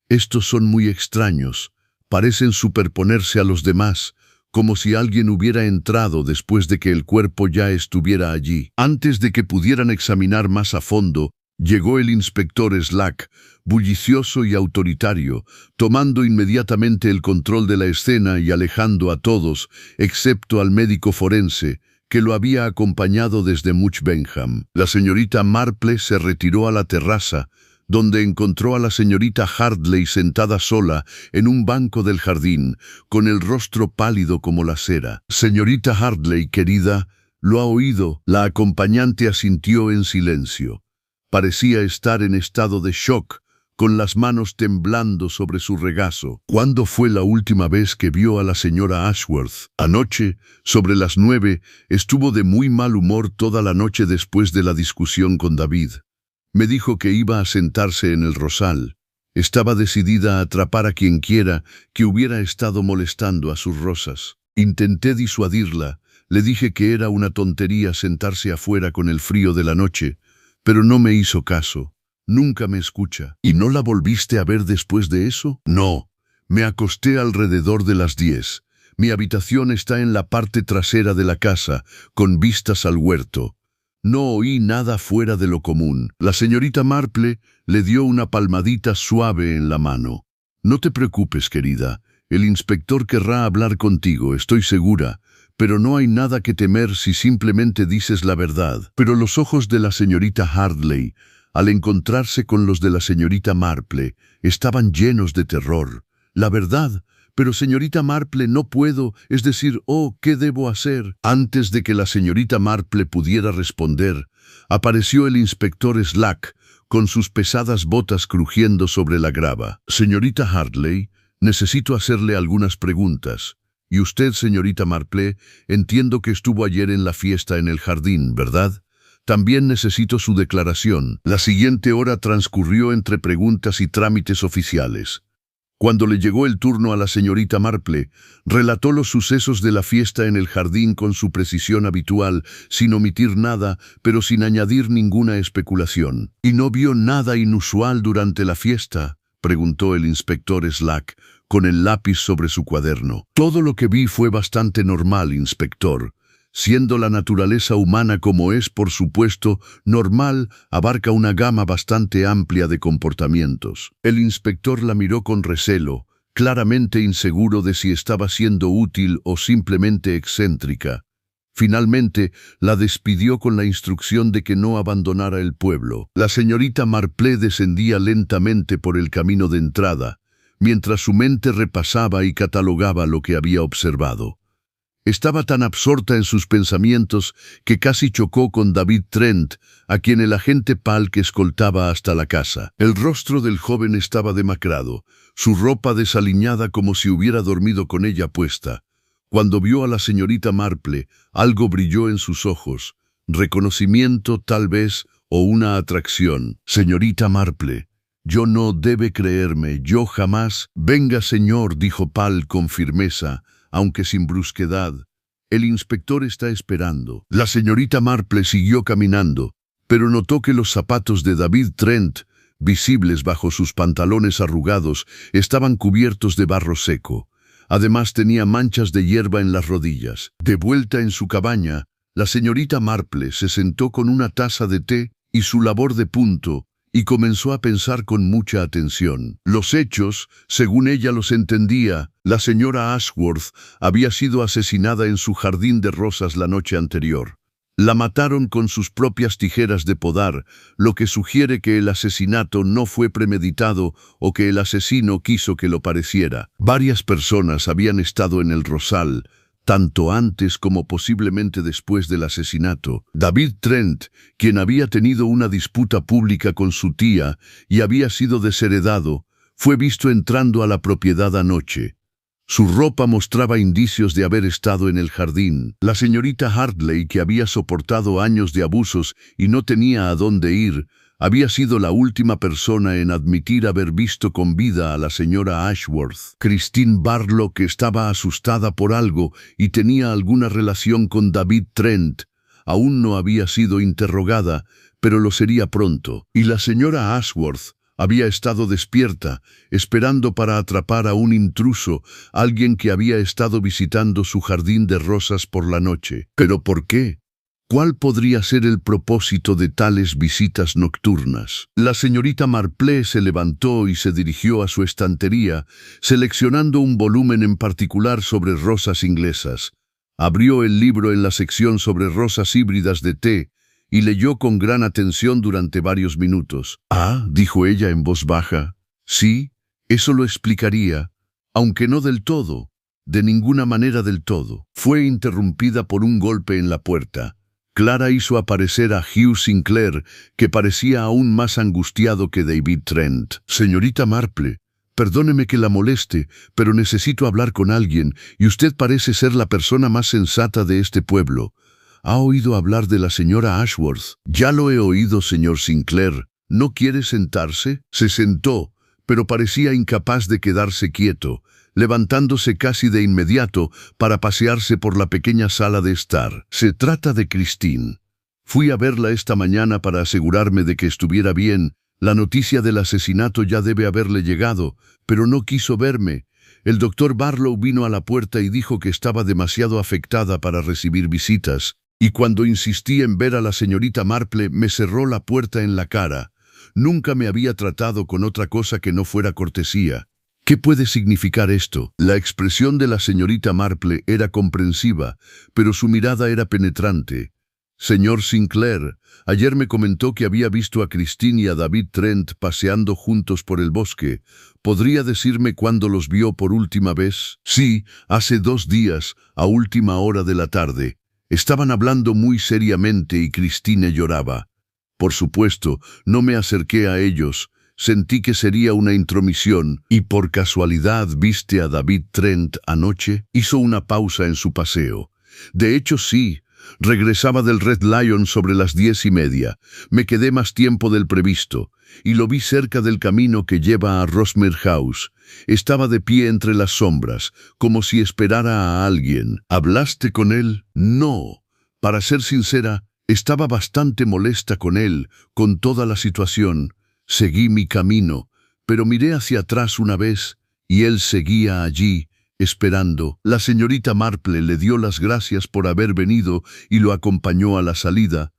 A: Estos son muy extraños, parecen superponerse a los demás, como si alguien hubiera entrado después de que el cuerpo ya estuviera allí. Antes de que pudieran examinar más a fondo, llegó el inspector Slack, bullicioso y autoritario, tomando inmediatamente el control de la escena y alejando a todos, excepto al médico forense, que lo había acompañado desde Much Benham. La señorita Marple se retiró a la terraza, donde encontró a la señorita Hartley sentada sola en un banco del jardín, con el rostro pálido como la cera. «Señorita Hartley, querida, ¿lo ha oído?». La acompañante asintió en silencio. Parecía estar en estado de shock, con las manos temblando sobre su regazo. «¿Cuándo fue la última vez que vio a la señora Ashworth?». «Anoche, sobre las 9, estuvo de muy mal humor toda la noche después de la discusión con David. Me dijo que iba a sentarse en el rosal. Estaba decidida a atrapar a quien quiera que hubiera estado molestando a sus rosas. Intenté disuadirla, Le dije que era una tontería sentarse afuera con el frío de la noche, pero no me hizo caso. Nunca me escucha. ¿Y no la volviste a ver después de eso? No. Me acosté alrededor de las 10. Mi habitación está en la parte trasera de la casa, con vistas al huerto. No oí nada fuera de lo común. La señorita Marple le dio una palmadita suave en la mano. No te preocupes, querida. El inspector querrá hablar contigo, estoy segura. Pero no hay nada que temer si simplemente dices la verdad. Pero los ojos de la señorita Hartley, al encontrarse con los de la señorita Marple, estaban llenos de terror. La verdad. Pero señorita Marple, no puedo, es decir, ¿qué debo hacer? Antes de que la señorita Marple pudiera responder, apareció el inspector Slack, con sus pesadas botas crujiendo sobre la grava. Señorita Hartley, necesito hacerle algunas preguntas. Y usted, señorita Marple, entiendo que estuvo ayer en la fiesta en el jardín, ¿verdad? También necesito su declaración. La siguiente hora transcurrió entre preguntas y trámites oficiales. Cuando le llegó el turno a la señorita Marple, relató los sucesos de la fiesta en el jardín con su precisión habitual, sin omitir nada, pero sin añadir ninguna especulación. ¿Y no vio nada inusual durante la fiesta?, preguntó el inspector Slack, con el lápiz sobre su cuaderno. Todo lo que vi fue bastante normal, inspector. Siendo la naturaleza humana como es, por supuesto, normal, abarca una gama bastante amplia de comportamientos. El inspector la miró con recelo, claramente inseguro de si estaba siendo útil o simplemente excéntrica. Finalmente, la despidió con la instrucción de que no abandonara el pueblo. La señorita Marple descendía lentamente por el camino de entrada, mientras su mente repasaba y catalogaba lo que había observado. Estaba tan absorta en sus pensamientos que casi chocó con David Trent, a quien el agente Palk escoltaba hasta la casa. El rostro del joven estaba demacrado, su ropa desaliñada como si hubiera dormido con ella puesta. Cuando vio a la señorita Marple, algo brilló en sus ojos, reconocimiento tal vez o una atracción. Señorita Marple, yo no debe creerme, yo jamás. Venga, señor, dijo Palk con firmeza, aunque sin brusquedad. El inspector está esperando. La señorita Marple siguió caminando, pero notó que los zapatos de David Trent, visibles bajo sus pantalones arrugados, estaban cubiertos de barro seco. Además tenía manchas de hierba en las rodillas. De vuelta en su cabaña, la señorita Marple se sentó con una taza de té y su labor de punto, y comenzó a pensar con mucha atención. Los hechos, según ella los entendía, la señora Ashworth había sido asesinada en su jardín de rosas la noche anterior. La mataron con sus propias tijeras de podar, lo que sugiere que el asesinato no fue premeditado o que el asesino quiso que lo pareciera. Varias personas habían estado en el rosal, tanto antes como posiblemente después del asesinato. David Trent, quien había tenido una disputa pública con su tía y había sido desheredado, fue visto entrando a la propiedad anoche. Su ropa mostraba indicios de haber estado en el jardín. La señorita Hartley, que había soportado años de abusos y no tenía a dónde ir, había sido la última persona en admitir haber visto con vida a la señora Ashworth. Christine Barlow, que estaba asustada por algo y tenía alguna relación con David Trent, aún no había sido interrogada, pero lo sería pronto. Y la señora Ashworth había estado despierta, esperando para atrapar a un intruso, alguien que había estado visitando su jardín de rosas por la noche. ¿Pero por qué? ¿Cuál podría ser el propósito de tales visitas nocturnas? La señorita Marple se levantó y se dirigió a su estantería, seleccionando un volumen en particular sobre rosas inglesas. Abrió el libro en la sección sobre rosas híbridas de té y leyó con gran atención durante varios minutos. «Ah», dijo ella en voz baja. «Sí, eso lo explicaría, aunque no del todo, de ninguna manera del todo». Fue interrumpida por un golpe en la puerta. Clara hizo aparecer a Hugh Sinclair, que parecía aún más angustiado que David Trent. «Señorita Marple, perdóneme que la moleste, pero necesito hablar con alguien, y usted parece ser la persona más sensata de este pueblo. ¿Ha oído hablar de la señora Ashworth?» «Ya lo he oído, señor Sinclair. ¿No quiere sentarse?» Se sentó, pero parecía incapaz de quedarse quieto. levantándose casi de inmediato para pasearse por la pequeña sala de estar. Se trata de Christine. Fui a verla esta mañana para asegurarme de que estuviera bien. La noticia del asesinato ya debe haberle llegado, pero no quiso verme. El doctor Barlow vino a la puerta y dijo que estaba demasiado afectada para recibir visitas, y cuando insistí en ver a la señorita Marple me cerró la puerta en la cara. Nunca me había tratado con otra cosa que no fuera cortesía. ¿Qué puede significar esto? La expresión de la señorita Marple era comprensiva, pero su mirada era penetrante. Señor Sinclair, ayer me comentó que había visto a Christine y a David Trent paseando juntos por el bosque. ¿Podría decirme cuándo los vio por última vez? Sí, hace 2 días, a última hora de la tarde. Estaban hablando muy seriamente y Christine lloraba. Por supuesto, no me acerqué a ellos. Sentí que sería una intromisión. ¿Y por casualidad viste a David Trent anoche? Hizo una pausa en su paseo. De hecho, sí. Regresaba del Red Lion sobre las 10:30. Me quedé más tiempo del previsto, y lo vi cerca del camino que lleva a Rosmer House. Estaba de pie entre las sombras, como si esperara a alguien. ¿Hablaste con él? No. Para ser sincera, estaba bastante molesta con él, con toda la situación. Seguí mi camino, pero miré hacia atrás una vez, y él seguía allí, esperando. La señorita Marple le dio las gracias por haber venido y lo acompañó a la salida.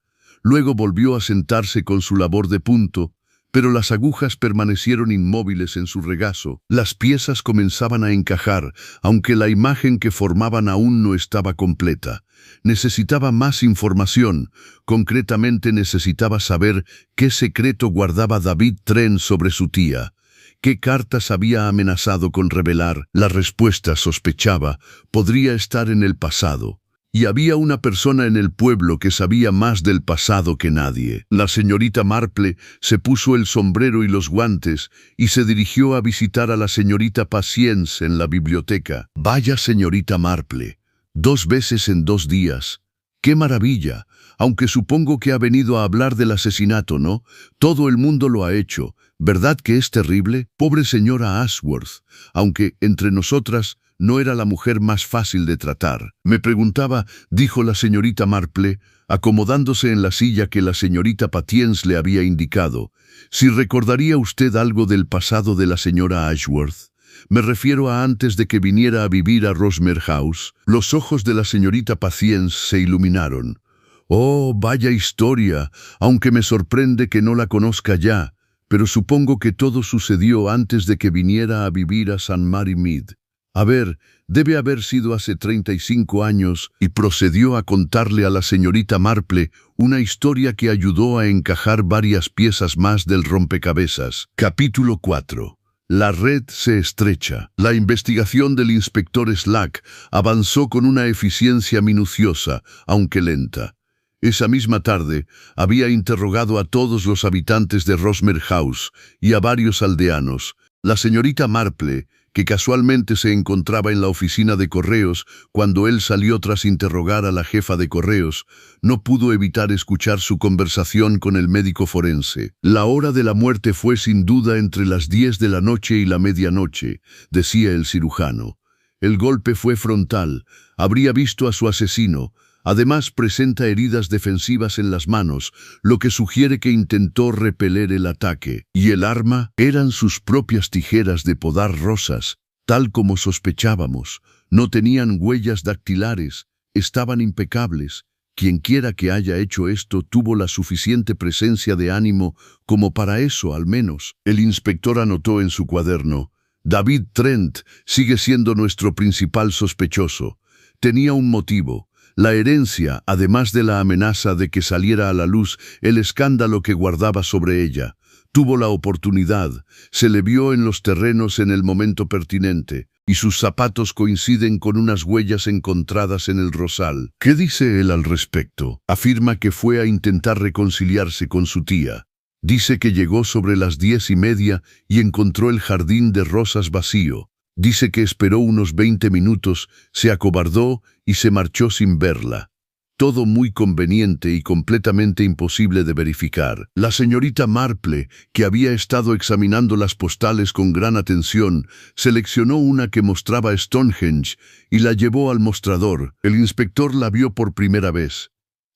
A: Luego volvió a sentarse con su labor de punto, pero las agujas permanecieron inmóviles en su regazo. Las piezas comenzaban a encajar, aunque la imagen que formaban aún no estaba completa. Necesitaba más información. Concretamente necesitaba saber qué secreto guardaba David Trent sobre su tía. ¿Qué cartas había amenazado con revelar? La respuesta, sospechaba, podría estar en el pasado. Y había una persona en el pueblo que sabía más del pasado que nadie. La señorita Marple se puso el sombrero y los guantes y se dirigió a visitar a la señorita Patience en la biblioteca. Vaya señorita Marple, 2 veces en 2 días. ¡Qué maravilla! Aunque supongo que ha venido a hablar del asesinato, ¿no? Todo el mundo lo ha hecho. ¿Verdad que es terrible? Pobre señora Ashworth, aunque entre nosotras no era la mujer más fácil de tratar. Me preguntaba, dijo la señorita Marple, acomodándose en la silla que la señorita Patience le había indicado, si recordaría usted algo del pasado de la señora Ashworth. Me refiero a antes de que viniera a vivir a Rosmer House. Los ojos de la señorita Patience se iluminaron. Oh, vaya historia, aunque me sorprende que no la conozca ya, pero supongo que todo sucedió antes de que viniera a vivir a St. Mary Mead. A ver, debe haber sido hace 35 años, y procedió a contarle a la señorita Marple una historia que ayudó a encajar varias piezas más del rompecabezas. Capítulo 4. La red se estrecha. La investigación del inspector Slack avanzó con una eficiencia minuciosa, aunque lenta. Esa misma tarde había interrogado a todos los habitantes de Rosmer House y a varios aldeanos. La señorita Marple, que casualmente se encontraba en la oficina de correos cuando él salió tras interrogar a la jefa de correos, no pudo evitar escuchar su conversación con el médico forense. La hora de la muerte fue sin duda entre las 10 de la noche y la medianoche, decía el cirujano. El golpe fue frontal. Habría visto a su asesino. Además, presenta heridas defensivas en las manos, lo que sugiere que intentó repeler el ataque. Y el arma eran sus propias tijeras de podar rosas, tal como sospechábamos. No tenían huellas dactilares, estaban impecables. Quienquiera que haya hecho esto tuvo la suficiente presencia de ánimo como para eso, al menos. El inspector anotó en su cuaderno: David Trent sigue siendo nuestro principal sospechoso. Tenía un motivo. La herencia, además de la amenaza de que saliera a la luz el escándalo que guardaba sobre ella. Tuvo la oportunidad, se le vio en los terrenos en el momento pertinente, y sus zapatos coinciden con unas huellas encontradas en el rosal. ¿Qué dice él al respecto? Afirma que fue a intentar reconciliarse con su tía. Dice que llegó sobre las 10:30 y encontró el jardín de rosas vacío. Dice que esperó unos 20 minutos, se acobardó y se marchó sin verla. Todo muy conveniente y completamente imposible de verificar. La señorita Marple, que había estado examinando las postales con gran atención, seleccionó una que mostraba Stonehenge y la llevó al mostrador. El inspector la vio por primera vez.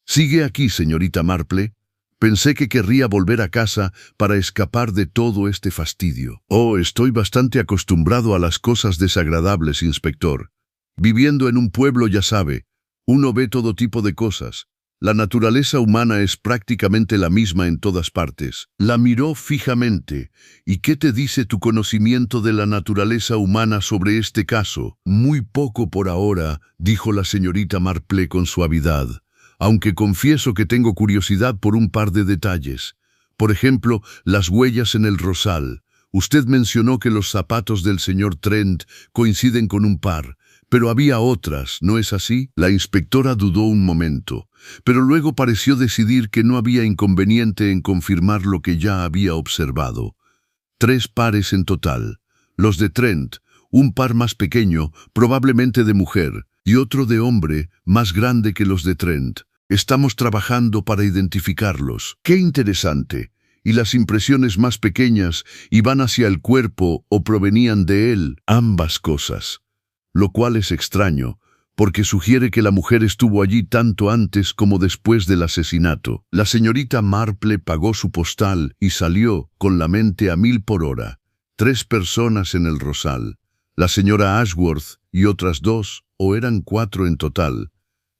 A: «Sigue aquí, señorita Marple». Pensé que querría volver a casa para escapar de todo este fastidio. Oh, estoy bastante acostumbrado a las cosas desagradables, inspector. Viviendo en un pueblo, ya sabe, uno ve todo tipo de cosas. La naturaleza humana es prácticamente la misma en todas partes. La miró fijamente. ¿Y qué te dice tu conocimiento de la naturaleza humana sobre este caso? Muy poco por ahora, dijo la señorita Marple con suavidad. Aunque confieso que tengo curiosidad por un par de detalles. Por ejemplo, las huellas en el rosal. Usted mencionó que los zapatos del señor Trent coinciden con un par, pero había otras, ¿no es así? La inspectora dudó un momento, pero luego pareció decidir que no había inconveniente en confirmar lo que ya había observado. 3 pares en total. Los de Trent, un par más pequeño, probablemente de mujer, y otro de hombre, más grande que los de Trent. Estamos trabajando para identificarlos. ¡Qué interesante! Y las impresiones más pequeñas iban hacia el cuerpo o provenían de él, ambas cosas. Lo cual es extraño, porque sugiere que la mujer estuvo allí tanto antes como después del asesinato. La señorita Marple pagó su postal y salió con la mente a 1000 por hora. 3 personas en el rosal. La señora Ashworth y otras 2, o eran 4 en total.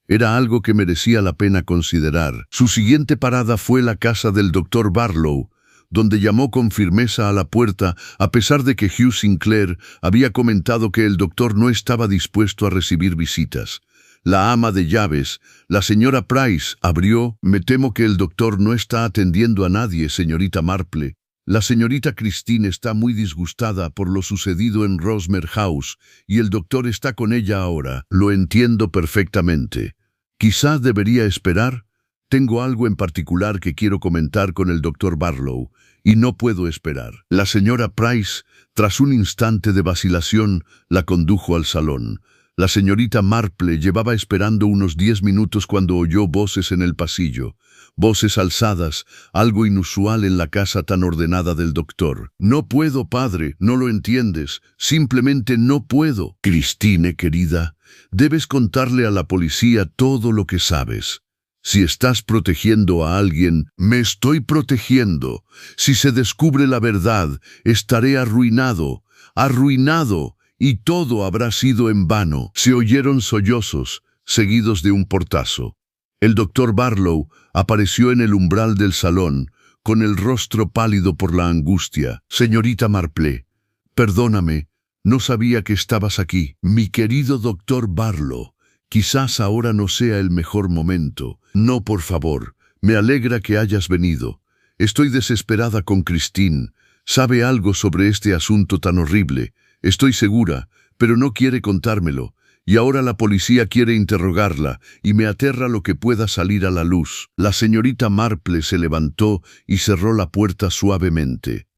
A: Era algo que merecía la pena considerar. Su siguiente parada fue la casa del doctor Barlow, donde llamó con firmeza a la puerta, a pesar de que Hugh Sinclair había comentado que el doctor no estaba dispuesto a recibir visitas. La ama de llaves, la señora Price, abrió. «Me temo que el doctor no está atendiendo a nadie, señorita Marple. La señorita Christine está muy disgustada por lo sucedido en Rosemere House, y el doctor está con ella ahora». «Lo entiendo perfectamente. Quizá debería esperar. Tengo algo en particular que quiero comentar con el doctor Barlow, y no puedo esperar». La señora Price, tras un instante de vacilación, la condujo al salón. La señorita Marple llevaba esperando unos 10 minutos cuando oyó voces en el pasillo. Voces alzadas, algo inusual en la casa tan ordenada del doctor. «No puedo, padre, no lo entiendes. Simplemente no puedo». «Christine, querida, debes contarle a la policía todo lo que sabes. Si estás protegiendo a alguien, me estoy protegiendo. Si se descubre la verdad, estaré arruinado, y todo habrá sido en vano». Se oyeron sollozos, seguidos de un portazo. El doctor Barlow apareció en el umbral del salón, con el rostro pálido por la angustia. «Señorita Marple, perdóname, no sabía que estabas aquí». «Mi querido doctor Barlow, quizás ahora no sea el mejor momento». «No, por favor, me alegra que hayas venido. Estoy desesperada con Christine. Sabe algo sobre este asunto tan horrible, estoy segura, pero no quiere contármelo. Y ahora la policía quiere interrogarla, y me aterra lo que pueda salir a la luz». La señorita Marple se levantó y cerró la puerta suavemente.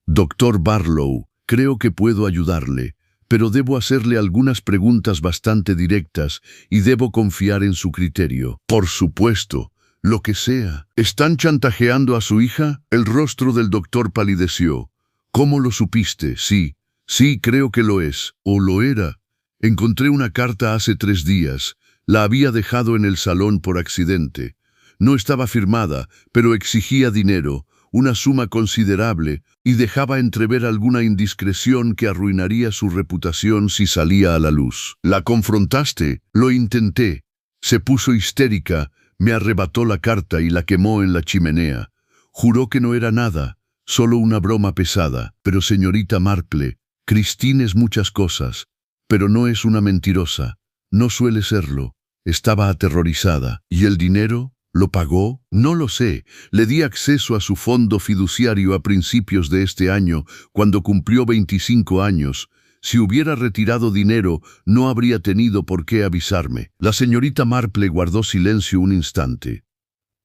A: «Doctor Barlow, creo que puedo ayudarle, pero debo hacerle algunas preguntas bastante directas y debo confiar en su criterio». «Por supuesto, lo que sea». «¿Están chantajeando a su hija?» El rostro del doctor palideció. «¿Cómo lo supiste?» «Sí, creo que lo es, o lo era. Encontré una carta hace 3 días. La había dejado en el salón por accidente. No estaba firmada, pero exigía dinero, una suma considerable, y dejaba entrever alguna indiscreción que arruinaría su reputación si salía a la luz». «¿La confrontaste?» «Lo intenté. Se puso histérica, me arrebató la carta y la quemó en la chimenea. Juró que no era nada, solo una broma pesada». «Pero señorita Marple, Christine es muchas cosas, pero no es una mentirosa. No suele serlo». Estaba aterrorizada. «¿Y el dinero? ¿Lo pagó?» «No lo sé. Le di acceso a su fondo fiduciario a principios de este año, cuando cumplió 25 años. Si hubiera retirado dinero, no habría tenido por qué avisarme». La señorita Marple guardó silencio un instante.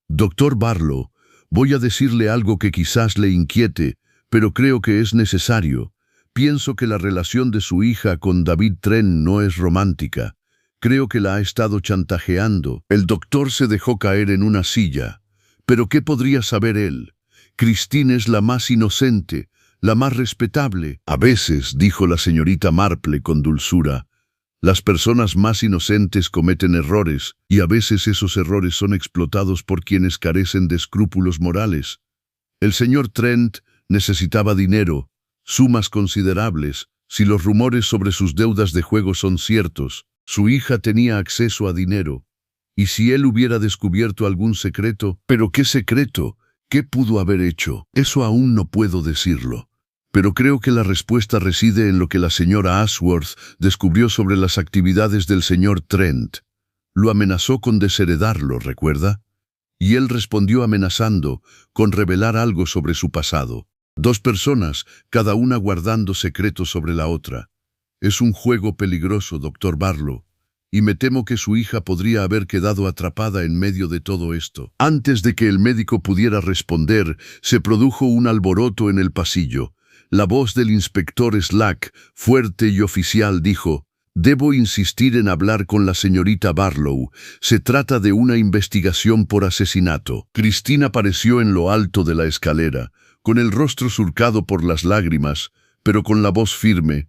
A: «Doctor Barlow, voy a decirle algo que quizás le inquiete, pero creo que es necesario. Pienso que la relación de su hija con David Trent no es romántica. Creo que la ha estado chantajeando. El doctor se dejó caer en una silla. ¿Pero qué podría saber él? Christine es la más inocente, la más respetable. A veces, dijo la señorita Marple con dulzura, las personas más inocentes cometen errores, y a veces esos errores son explotados por quienes carecen de escrúpulos morales. El señor Trent necesitaba dinero, sumas considerables. Si los rumores sobre sus deudas de juego son ciertos, su hija tenía acceso a dinero. ¿Y si él hubiera descubierto algún secreto? ¿Pero qué secreto? ¿Qué pudo haber hecho? Eso aún no puedo decirlo. Pero creo que la respuesta reside en lo que la señora Ashworth descubrió sobre las actividades del señor Trent. Lo amenazó con desheredarlo, ¿recuerda? Y él respondió amenazando con revelar algo sobre su pasado. Dos personas, cada una guardando secretos sobre la otra. Es un juego peligroso, doctor Barlow, y me temo que su hija podría haber quedado atrapada en medio de todo esto. Antes de que el médico pudiera responder, se produjo un alboroto en el pasillo. La voz del inspector Slack, fuerte y oficial, dijo: «Debo insistir en hablar con la señorita Barlow. Se trata de una investigación por asesinato». Christine apareció en lo alto de la escalera, con el rostro surcado por las lágrimas, pero con la voz firme.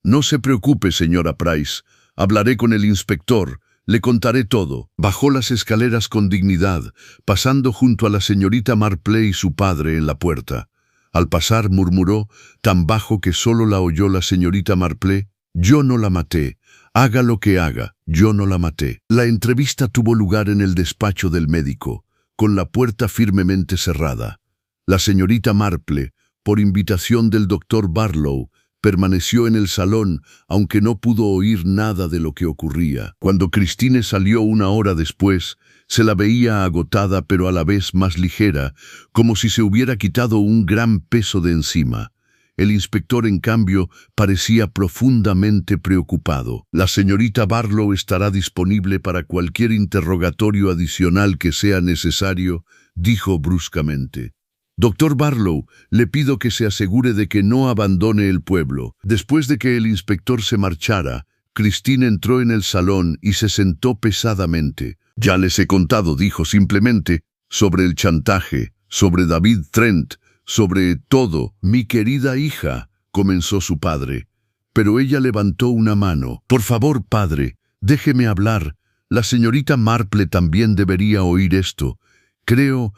A: «No se preocupe, señora Price. Hablaré con el inspector. Le contaré todo». Bajó las escaleras con dignidad, pasando junto a la señorita Marple y su padre en la puerta. Al pasar murmuró, tan bajo que solo la oyó la señorita Marple: «Yo no la maté. Haga lo que haga, yo no la maté». La entrevista tuvo lugar en el despacho del médico, con la puerta firmemente cerrada. La señorita Marple, por invitación del doctor Barlow, permaneció en el salón, aunque no pudo oír nada de lo que ocurría. Cuando Christine salió una hora después, se la veía agotada pero a la vez más ligera, como si se hubiera quitado un gran peso de encima. El inspector, en cambio, parecía profundamente preocupado. «La señorita Barlow estará disponible para cualquier interrogatorio adicional que sea necesario», dijo bruscamente. «Doctor Barlow, le pido que se asegure de que no abandone el pueblo». Después de que el inspector se marchara, Christine entró en el salón y se sentó pesadamente. «Ya les he contado», dijo simplemente, «sobre el chantaje, sobre David Trent, sobre todo». «Mi querida hija», comenzó su padre, pero ella levantó una mano. «Por favor, padre, déjeme hablar. La señorita Marple también debería oír esto. Creo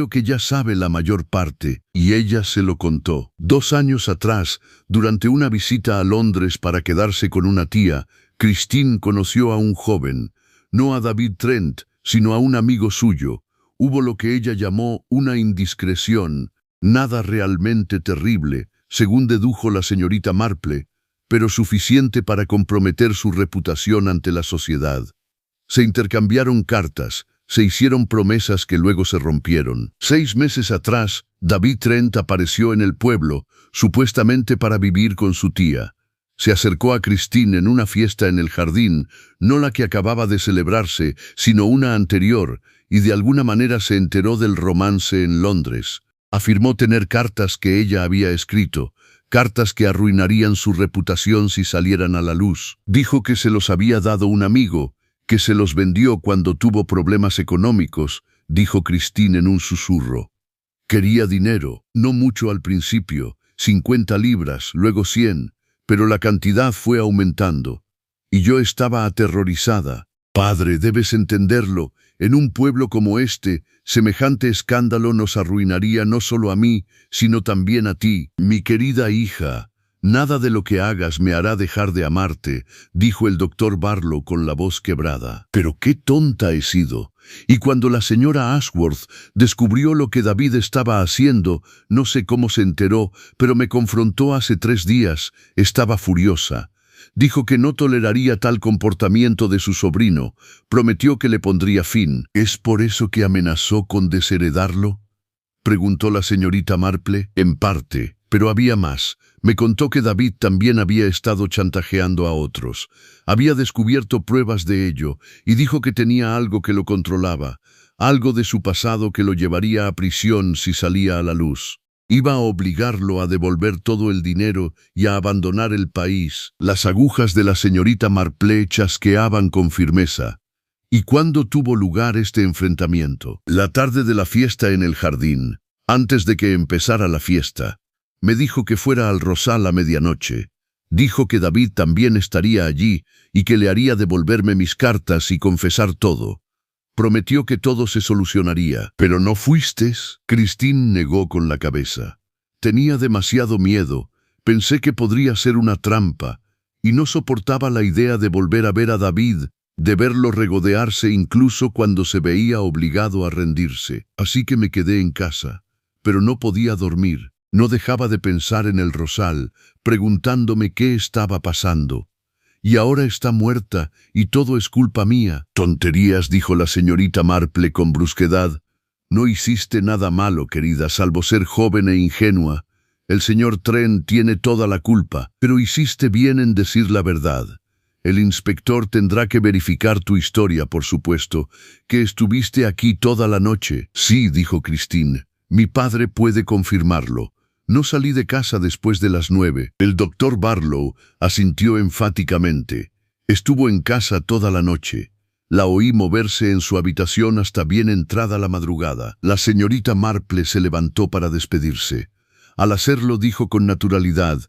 A: que ya sabe la mayor parte». Y ella se lo contó. 2 años atrás, durante una visita a Londres para quedarse con una tía, Christine conoció a un joven, no a David Trent, sino a un amigo suyo. Hubo lo que ella llamó una indiscreción, nada realmente terrible, según dedujo la señorita Marple, pero suficiente para comprometer su reputación ante la sociedad. Se intercambiaron cartas, se hicieron promesas que luego se rompieron. 6 meses atrás, David Trent apareció en el pueblo, supuestamente para vivir con su tía. Se acercó a Christine en una fiesta en el jardín, no la que acababa de celebrarse, sino una anterior, y de alguna manera se enteró del romance en Londres. Afirmó tener cartas que ella había escrito, cartas que arruinarían su reputación si salieran a la luz. Dijo que se los había dado un amigo, que se los vendió cuando tuvo problemas económicos, dijo Christine en un susurro. Quería dinero, no mucho al principio, 50 libras, luego 100, pero la cantidad fue aumentando. Y yo estaba aterrorizada. «Padre, debes entenderlo. En un pueblo como este, semejante escándalo nos arruinaría no solo a mí, sino también a ti. Mi querida hija, nada de lo que hagas me hará dejar de amarte», dijo el doctor Barlow con la voz quebrada. «Pero qué tonta he sido. Y cuando la señora Ashworth descubrió lo que David estaba haciendo, no sé cómo se enteró, pero me confrontó hace 3 días. Estaba furiosa. Dijo que no toleraría tal comportamiento de su sobrino. Prometió que le pondría fin». «¿Es por eso que amenazó con desheredarlo?», preguntó la señorita Marple. «En parte, pero había más. Me contó que David también había estado chantajeando a otros. Había descubierto pruebas de ello y dijo que tenía algo que lo controlaba, algo de su pasado que lo llevaría a prisión si salía a la luz». Iba a obligarlo a devolver todo el dinero y a abandonar el país. Las agujas de la señorita Marple chasqueaban con firmeza. ¿Y cuándo tuvo lugar este enfrentamiento? La tarde de la fiesta en el jardín, antes de que empezara la fiesta. Me dijo que fuera al Rosal a medianoche. Dijo que David también estaría allí y que le haría devolverme mis cartas y confesar todo. Prometió que todo se solucionaría. ¿Pero no fuiste? Christine negó con la cabeza. Tenía demasiado miedo. Pensé que podría ser una trampa. Y no soportaba la idea de volver a ver a David, de verlo regodearse incluso cuando se veía obligado a rendirse. Así que me quedé en casa. Pero no podía dormir. No dejaba de pensar en el Rosal, preguntándome qué estaba pasando. Y ahora está muerta, y todo es culpa mía. Tonterías, dijo la señorita Marple con brusquedad. No hiciste nada malo, querida, salvo ser joven e ingenua. El señor Trent tiene toda la culpa, pero hiciste bien en decir la verdad. El inspector tendrá que verificar tu historia, por supuesto, que estuviste aquí toda la noche. Sí, dijo Christine, mi padre puede confirmarlo. No salí de casa después de las 9. El doctor Barlow asintió enfáticamente. Estuvo en casa toda la noche. La oí moverse en su habitación hasta bien entrada la madrugada. La señorita Marple se levantó para despedirse. Al hacerlo dijo con naturalidad,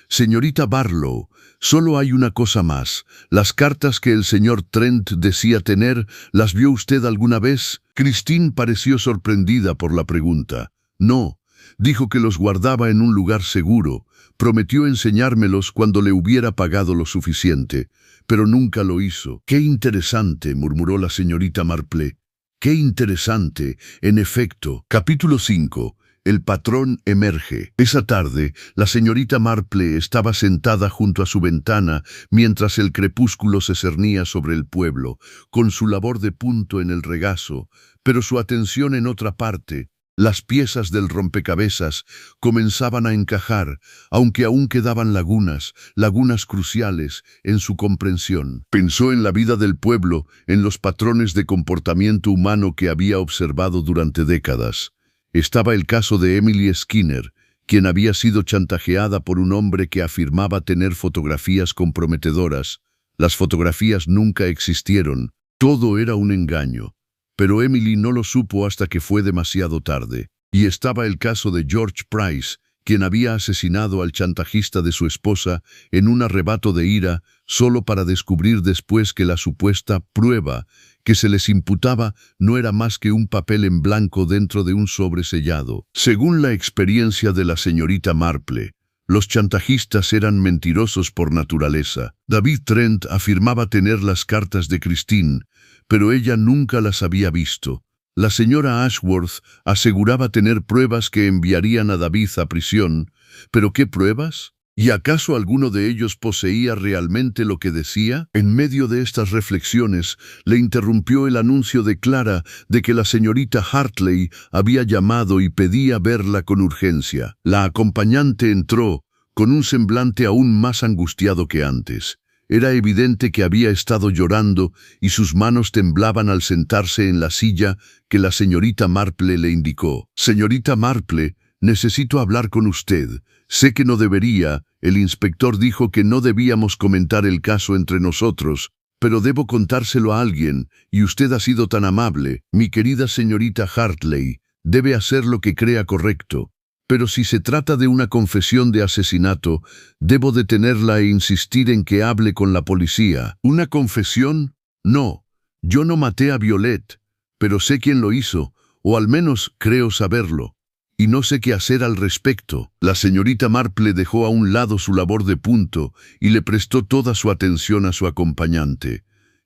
A: «Señorita Barlow, solo hay una cosa más. Las cartas que el señor Trent decía tener, ¿las vio usted alguna vez?» Christine pareció sorprendida por la pregunta. «No». Dijo que los guardaba en un lugar seguro. Prometió enseñármelos cuando le hubiera pagado lo suficiente, pero nunca lo hizo. «Qué interesante», murmuró la señorita Marple. «Qué interesante, en efecto». Capítulo 5. El patrón emerge. Esa tarde, la señorita Marple estaba sentada junto a su ventana mientras el crepúsculo se cernía sobre el pueblo, con su labor de punto en el regazo, pero su atención en otra parte. Las piezas del rompecabezas comenzaban a encajar, aunque aún quedaban lagunas cruciales en su comprensión. Pensó en la vida del pueblo, en los patrones de comportamiento humano que había observado durante décadas. Estaba el caso de Emily Skinner, quien había sido chantajeada por un hombre que afirmaba tener fotografías comprometedoras. Las fotografías nunca existieron, todo era un engaño. Pero Emily no lo supo hasta que fue demasiado tarde. Y estaba el caso de George Price, quien había asesinado al chantajista de su esposa en un arrebato de ira, solo para descubrir después que la supuesta prueba que se les imputaba no era más que un papel en blanco dentro de un sobre sellado. Según la experiencia de la señorita Marple, los chantajistas eran mentirosos por naturaleza. David Trent afirmaba tener las cartas de Christine, pero ella nunca las había visto. La señora Ashworth aseguraba tener pruebas que enviarían a David a prisión. ¿Pero qué pruebas? ¿Y acaso alguno de ellos poseía realmente lo que decía? En medio de estas reflexiones, le interrumpió el anuncio de Clara de que la señorita Hartley había llamado y pedía verla con urgencia. La acompañante entró, con un semblante aún más angustiado que antes. Era evidente que había estado llorando y sus manos temblaban al sentarse en la silla que la señorita Marple le indicó. «Señorita Marple, necesito hablar con usted. Sé que no debería, el inspector dijo que no debíamos comentar el caso entre nosotros, pero debo contárselo a alguien, y usted ha sido tan amable. Mi querida señorita Hartley, debe hacer lo que crea correcto. Pero si se trata de una confesión de asesinato, debo detenerla e insistir en que hable con la policía». «¿Una confesión? No, yo no maté a Violet, pero sé quién lo hizo, o al menos creo saberlo. Y no sé qué hacer al respecto». La señorita Marple dejó a un lado su labor de punto y le prestó toda su atención a su acompañante.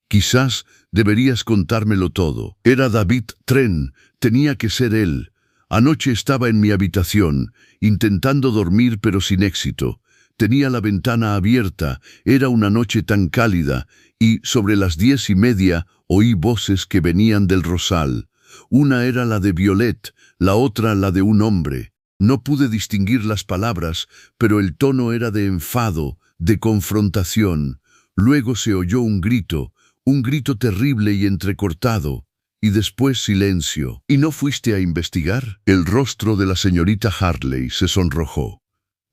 A: «Quizás deberías contármelo todo. Era David Trent, tenía que ser él. Anoche estaba en mi habitación, intentando dormir pero sin éxito. Tenía la ventana abierta, era una noche tan cálida, y sobre las 10:30 oí voces que venían del Rosal. Una era la de Violet, la otra la de un hombre. No pude distinguir las palabras, pero el tono era de enfado, de confrontación. Luego se oyó un grito terrible y entrecortado, y después silencio. ¿Y no fuiste a investigar? El rostro de la señorita Hartley se sonrojó.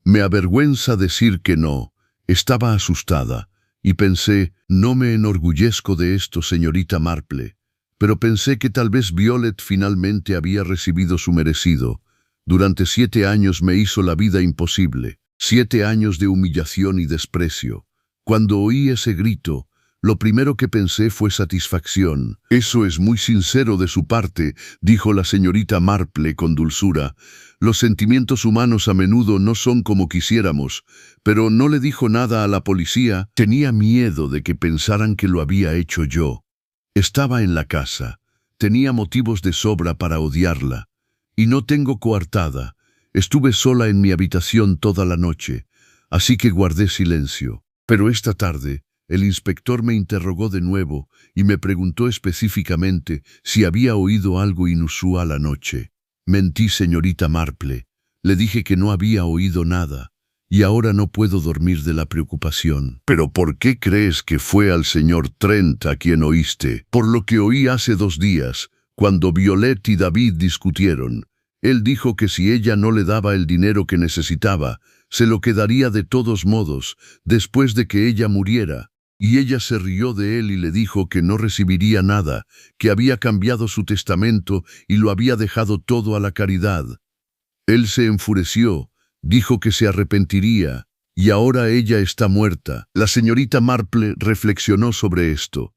A: Me avergüenza decir que no. Estaba asustada, y pensé, no me enorgullezco de esto, señorita Marple, pero pensé que tal vez Violet finalmente había recibido su merecido. Durante 7 años me hizo la vida imposible, 7 años de humillación y desprecio. Cuando oí ese grito, lo primero que pensé fue satisfacción. Eso es muy sincero de su parte, dijo la señorita Marple con dulzura. Los sentimientos humanos a menudo no son como quisiéramos, pero no le dijo nada a la policía. Tenía miedo de que pensaran que lo había hecho yo. Estaba en la casa. Tenía motivos de sobra para odiarla. Y no tengo coartada. Estuve sola en mi habitación toda la noche, así que guardé silencio. Pero esta tarde, el inspector me interrogó de nuevo y me preguntó específicamente si había oído algo inusual anoche. Mentí, señorita Marple. Le dije que no había oído nada, y ahora no puedo dormir de la preocupación. ¿Pero por qué crees que fue al señor Trent a quien oíste? Por lo que oí hace 2 días, cuando Violet y David discutieron. Él dijo que si ella no le daba el dinero que necesitaba, se lo quedaría de todos modos, después de que ella muriera. Y ella se rió de él y le dijo que no recibiría nada, que había cambiado su testamento y lo había dejado todo a la caridad. Él se enfureció, dijo que se arrepentiría, y ahora ella está muerta. La señorita Marple reflexionó sobre esto.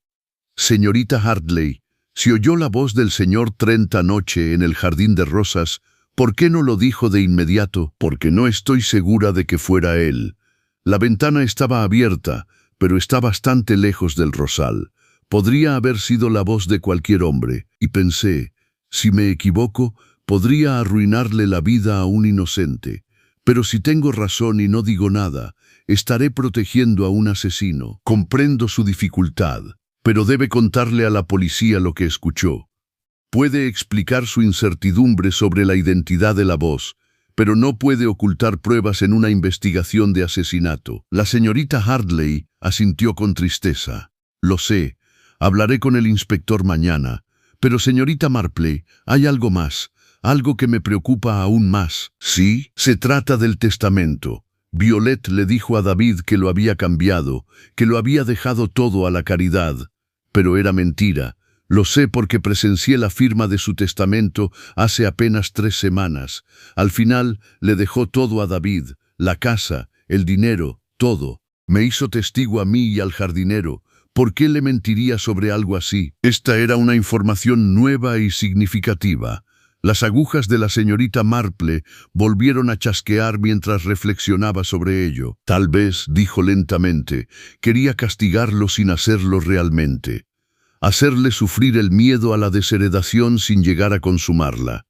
A: Señorita Hartley, si oyó la voz del señor Trent anoche en el jardín de rosas, ¿por qué no lo dijo de inmediato? Porque no estoy segura de que fuera él. La ventana estaba abierta, pero está bastante lejos del rosal. Podría haber sido la voz de cualquier hombre, y pensé, si me equivoco, podría arruinarle la vida a un inocente. Pero si tengo razón y no digo nada, estaré protegiendo a un asesino. Comprendo su dificultad, pero debe contarle a la policía lo que escuchó. Puede explicar su incertidumbre sobre la identidad de la voz, pero no puede ocultar pruebas en una investigación de asesinato. La señorita Hartley asintió con tristeza. Lo sé, hablaré con el inspector mañana. Pero señorita Marple, hay algo más, algo que me preocupa aún más. Sí, se trata del testamento. Violet le dijo a David que lo había cambiado, que lo había dejado todo a la caridad. Pero era mentira. Lo sé porque presencié la firma de su testamento hace apenas 3 semanas. Al final le dejó todo a David, la casa, el dinero, todo. Me hizo testigo a mí y al jardinero. ¿Por qué le mentiría sobre algo así? Esta era una información nueva y significativa. Las agujas de la señorita Marple volvieron a chasquear mientras reflexionaba sobre ello. Tal vez, dijo lentamente, quería castigarlo sin hacerlo realmente. Hacerle sufrir el miedo a la desheredación sin llegar a consumarla.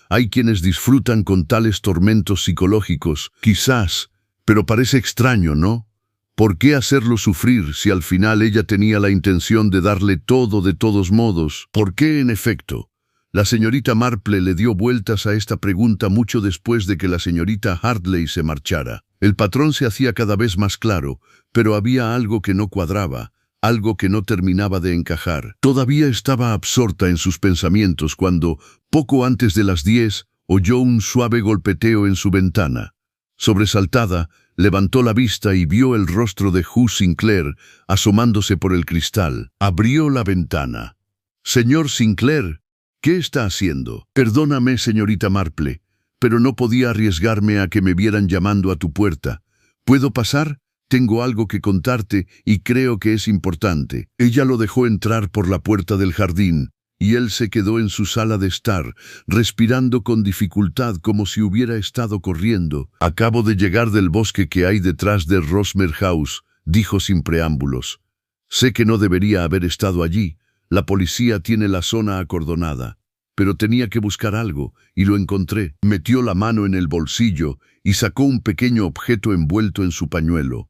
A: Hay quienes disfrutan con tales tormentos psicológicos, quizás, pero parece extraño, ¿no? ¿Por qué hacerlo sufrir si al final ella tenía la intención de darle todo de todos modos? ¿Por qué, en efecto? La señorita Marple le dio vueltas a esta pregunta mucho después de que la señorita Hartley se marchara. El patrón se hacía cada vez más claro, pero había algo que no cuadraba. Algo que no terminaba de encajar. Todavía estaba absorta en sus pensamientos cuando, poco antes de las 10, oyó un suave golpeteo en su ventana. Sobresaltada, levantó la vista y vio el rostro de Hugh Sinclair asomándose por el cristal. Abrió la ventana. «Señor Sinclair, ¿qué está haciendo?» «Perdóname, señorita Marple, pero no podía arriesgarme a que me vieran llamando a tu puerta. ¿Puedo pasar? Tengo algo que contarte y creo que es importante». Ella lo dejó entrar por la puerta del jardín, y él se quedó en su sala de estar, respirando con dificultad como si hubiera estado corriendo. «Acabo de llegar del bosque que hay detrás de Rosmer House», dijo sin preámbulos. «Sé que no debería haber estado allí. La policía tiene la zona acordonada. Pero tenía que buscar algo, y lo encontré». Metió la mano en el bolsillo y sacó un pequeño objeto envuelto en su pañuelo.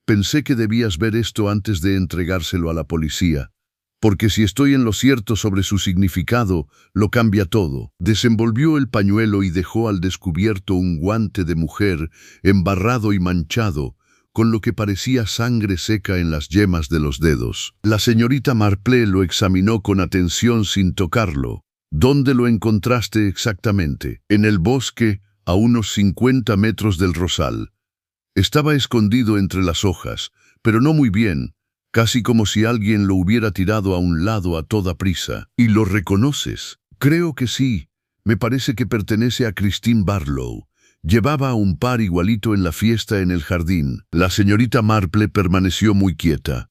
A: «Pensé que debías ver esto antes de entregárselo a la policía, porque si estoy en lo cierto sobre su significado, lo cambia todo». Desenvolvió el pañuelo y dejó al descubierto un guante de mujer, embarrado y manchado, con lo que parecía sangre seca en las yemas de los dedos. La señorita Marple lo examinó con atención sin tocarlo. ¿Dónde lo encontraste exactamente? En el bosque, a unos 50 metros del rosal. Estaba escondido entre las hojas, pero no muy bien, casi como si alguien lo hubiera tirado a un lado a toda prisa. ¿Y lo reconoces? Creo que sí. Me parece que pertenece a Christine Barlow. Llevaba un par igualito en la fiesta en el jardín. La señorita Marple permaneció muy quieta.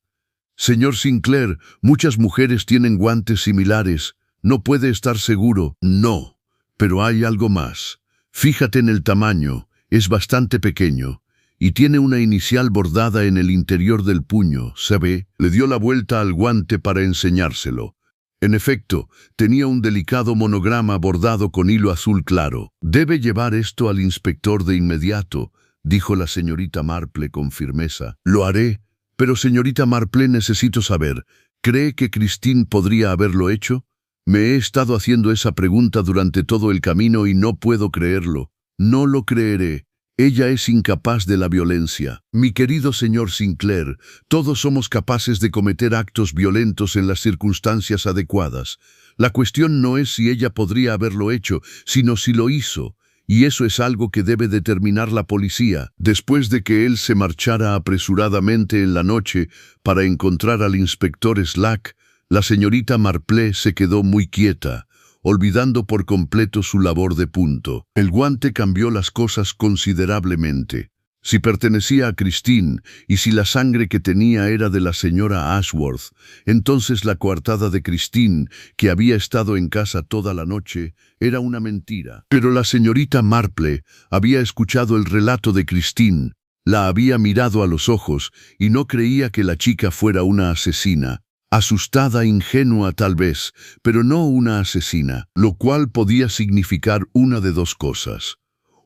A: Señor Sinclair, muchas mujeres tienen guantes similares. No puede estar seguro. No, pero hay algo más. Fíjate en el tamaño. Es bastante pequeño. Y tiene una inicial bordada en el interior del puño, ¿sabe? Le dio la vuelta al guante para enseñárselo. En efecto, tenía un delicado monograma bordado con hilo azul claro. Debe llevar esto al inspector de inmediato, dijo la señorita Marple con firmeza. Lo haré, pero señorita Marple, necesito saber, ¿cree que Christine podría haberlo hecho? Me he estado haciendo esa pregunta durante todo el camino y no puedo creerlo. No lo creeré. Ella es incapaz de la violencia. Mi querido señor Sinclair, todos somos capaces de cometer actos violentos en las circunstancias adecuadas. La cuestión no es si ella podría haberlo hecho, sino si lo hizo. Y eso es algo que debe determinar la policía. Después de que él se marchara apresuradamente en la noche para encontrar al inspector Slack, la señorita Marple se quedó muy quieta, olvidando por completo su labor de punto. El guante cambió las cosas considerablemente. Si pertenecía a Christine y si la sangre que tenía era de la señora Ashworth, entonces la coartada de Christine, que había estado en casa toda la noche, era una mentira. Pero la señorita Marple había escuchado el relato de Christine, la había mirado a los ojos y no creía que la chica fuera una asesina. Asustada, ingenua tal vez, pero no una asesina, lo cual podía significar una de dos cosas.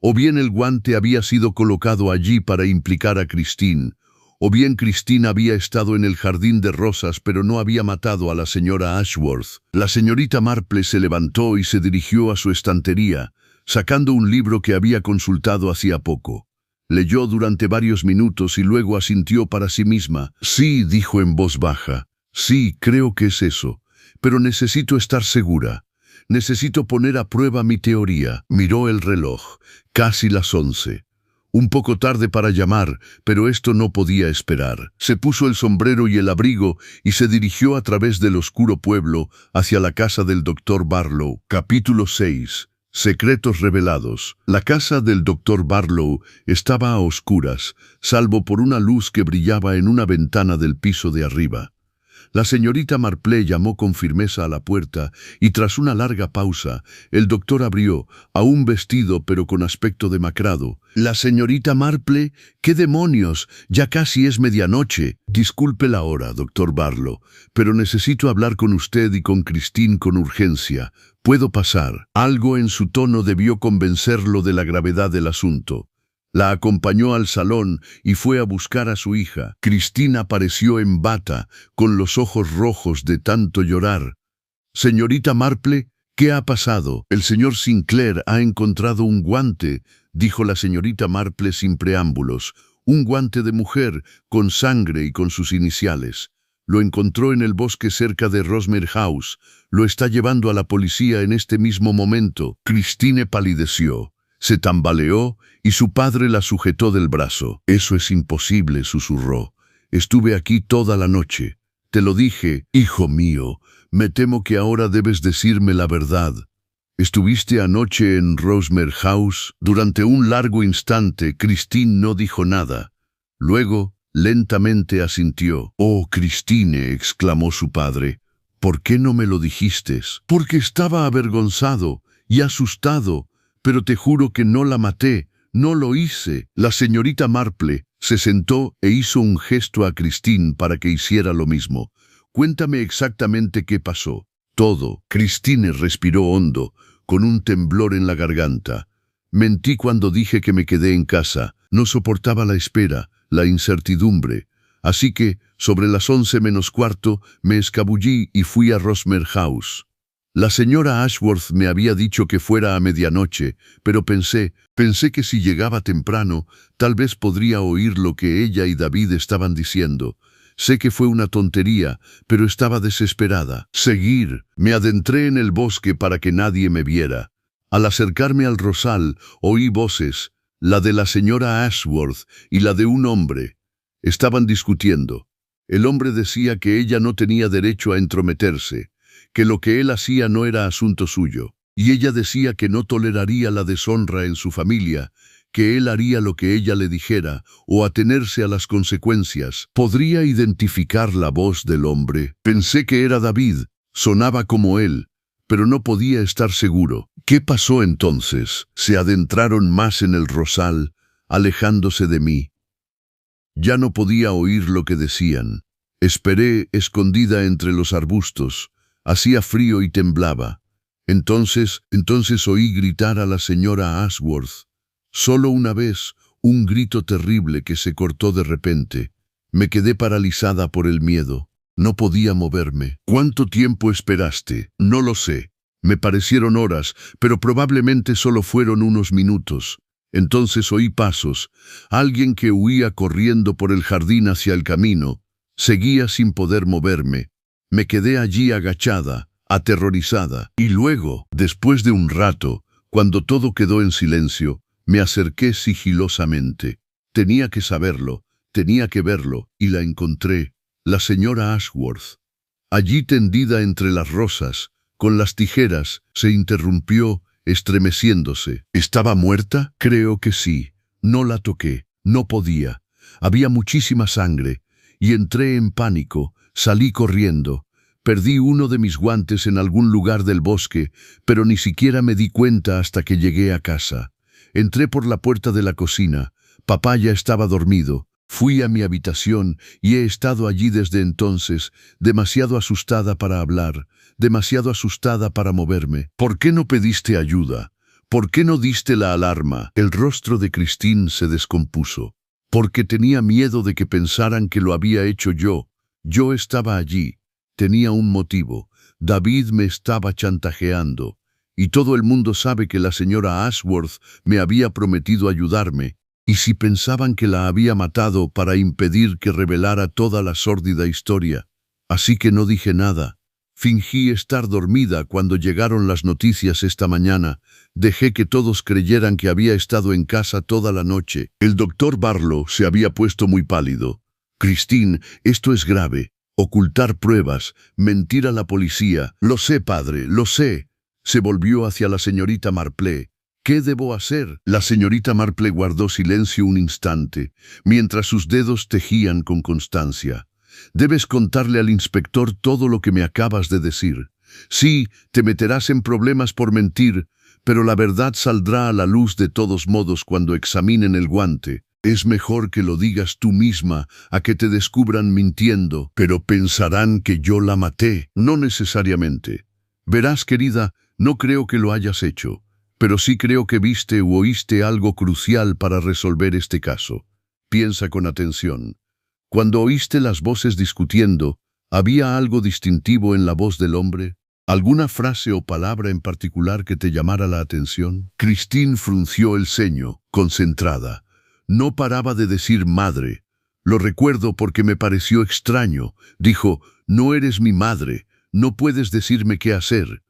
A: O bien el guante había sido colocado allí para implicar a Christine, o bien Christine había estado en el jardín de rosas pero no había matado a la señora Ashworth. La señorita Marple se levantó y se dirigió a su estantería, sacando un libro que había consultado hacía poco. Leyó durante varios minutos y luego asintió para sí misma. Sí, dijo en voz baja. Sí, creo que es eso, pero necesito estar segura. Necesito poner a prueba mi teoría. Miró el reloj. Casi las 11. Un poco tarde para llamar, pero esto no podía esperar. Se puso el sombrero y el abrigo y se dirigió a través del oscuro pueblo hacia la casa del doctor Barlow. Capítulo 6. Secretos revelados. La casa del doctor Barlow estaba a oscuras, salvo por una luz que brillaba en una ventana del piso de arriba. La señorita Marple llamó con firmeza a la puerta y tras una larga pausa, el doctor abrió, aún vestido pero con aspecto demacrado. «La señorita Marple, ¿qué demonios? Ya casi es medianoche». «Disculpe la hora, doctor Barlow, pero necesito hablar con usted y con Christine con urgencia. ¿Puedo pasar?» Algo en su tono debió convencerlo de la gravedad del asunto. La acompañó al salón y fue a buscar a su hija. Christine apareció en bata, con los ojos rojos de tanto llorar. «Señorita Marple, ¿qué ha pasado?» «El señor Sinclair ha encontrado un guante», dijo la señorita Marple sin preámbulos. «Un guante de mujer, con sangre y con sus iniciales. Lo encontró en el bosque cerca de Rosemere House. Lo está llevando a la policía en este mismo momento». Christine palideció. Se tambaleó y su padre la sujetó del brazo. «Eso es imposible», susurró. «Estuve aquí toda la noche. Te lo dije, hijo mío. Me temo que ahora debes decirme la verdad. ¿Estuviste anoche en Rosemere House?» Durante un largo instante, Christine no dijo nada. Luego, lentamente asintió. «Oh, Christine», exclamó su padre. «¿Por qué no me lo dijiste?» «Porque estaba avergonzado y asustado. Pero te juro que no la maté, no lo hice». La señorita Marple se sentó e hizo un gesto a Christine para que hiciera lo mismo. «Cuéntame exactamente qué pasó». «Todo». Christine respiró hondo, con un temblor en la garganta. «Mentí cuando dije que me quedé en casa. No soportaba la espera, la incertidumbre. Así que, sobre las 11 menos cuarto, me escabullí y fui a Rosemere House». La señora Ashworth me había dicho que fuera a medianoche, pero pensé que si llegaba temprano, tal vez podría oír lo que ella y David estaban diciendo. Sé que fue una tontería, pero estaba desesperada. Me adentré en el bosque para que nadie me viera. Al acercarme al rosal, oí voces, la de la señora Ashworth y la de un hombre. Estaban discutiendo. El hombre decía que ella no tenía derecho a entrometerse, que lo que él hacía no era asunto suyo, y ella decía que no toleraría la deshonra en su familia, que él haría lo que ella le dijera, o atenerse a las consecuencias. ¿Podría identificar la voz del hombre? Pensé que era David, sonaba como él, pero no podía estar seguro. ¿Qué pasó entonces? Se adentraron más en el rosal, alejándose de mí. Ya no podía oír lo que decían. Esperé, escondida entre los arbustos. Hacía frío y temblaba. Entonces oí gritar a la señora Ashworth. Solo una vez, un grito terrible que se cortó de repente. Me quedé paralizada por el miedo. No podía moverme. ¿Cuánto tiempo esperaste? No lo sé. Me parecieron horas, pero probablemente solo fueron unos minutos. Entonces oí pasos. Alguien que huía corriendo por el jardín hacia el camino. Seguía sin poder moverme. Me quedé allí agachada, aterrorizada. Y luego, después de un rato, cuando todo quedó en silencio, me acerqué sigilosamente. Tenía que saberlo, tenía que verlo, y la encontré, la señora Ashworth. Allí tendida entre las rosas, con las tijeras, se interrumpió, estremeciéndose. ¿Estaba muerta? Creo que sí. No la toqué, no podía. Había muchísima sangre, y entré en pánico, salí corriendo. Perdí uno de mis guantes en algún lugar del bosque, pero ni siquiera me di cuenta hasta que llegué a casa. Entré por la puerta de la cocina. Papá ya estaba dormido. Fui a mi habitación y he estado allí desde entonces, demasiado asustada para hablar, demasiado asustada para moverme. ¿Por qué no pediste ayuda? ¿Por qué no diste la alarma? El rostro de Christine se descompuso. Porque tenía miedo de que pensaran que lo había hecho yo. Yo estaba allí. Tenía un motivo. David me estaba chantajeando. Y todo el mundo sabe que la señora Ashworth me había prometido ayudarme. Y si pensaban que la había matado para impedir que revelara toda la sórdida historia. Así que no dije nada. Fingí estar dormida cuando llegaron las noticias esta mañana. Dejé que todos creyeran que había estado en casa toda la noche. El doctor Barlow se había puesto muy pálido. Christine, esto es grave. Ocultar pruebas, mentir a la policía. Lo sé, padre, lo sé. Se volvió hacia la señorita Marple. ¿Qué debo hacer? La señorita Marple guardó silencio un instante, mientras sus dedos tejían con constancia. Debes contarle al inspector todo lo que me acabas de decir. Sí, te meterás en problemas por mentir, pero la verdad saldrá a la luz de todos modos cuando examinen el guante. Es mejor que lo digas tú misma a que te descubran mintiendo, pero pensarán que yo la maté. No necesariamente. Verás, querida, no creo que lo hayas hecho, pero sí creo que viste u oíste algo crucial para resolver este caso. Piensa con atención. Cuando oíste las voces discutiendo, ¿había algo distintivo en la voz del hombre? ¿Alguna frase o palabra en particular que te llamara la atención? Christine frunció el ceño, concentrada. No paraba de decir madre. Lo recuerdo porque me pareció extraño. Dijo, no eres mi madre, no puedes decirme qué hacer.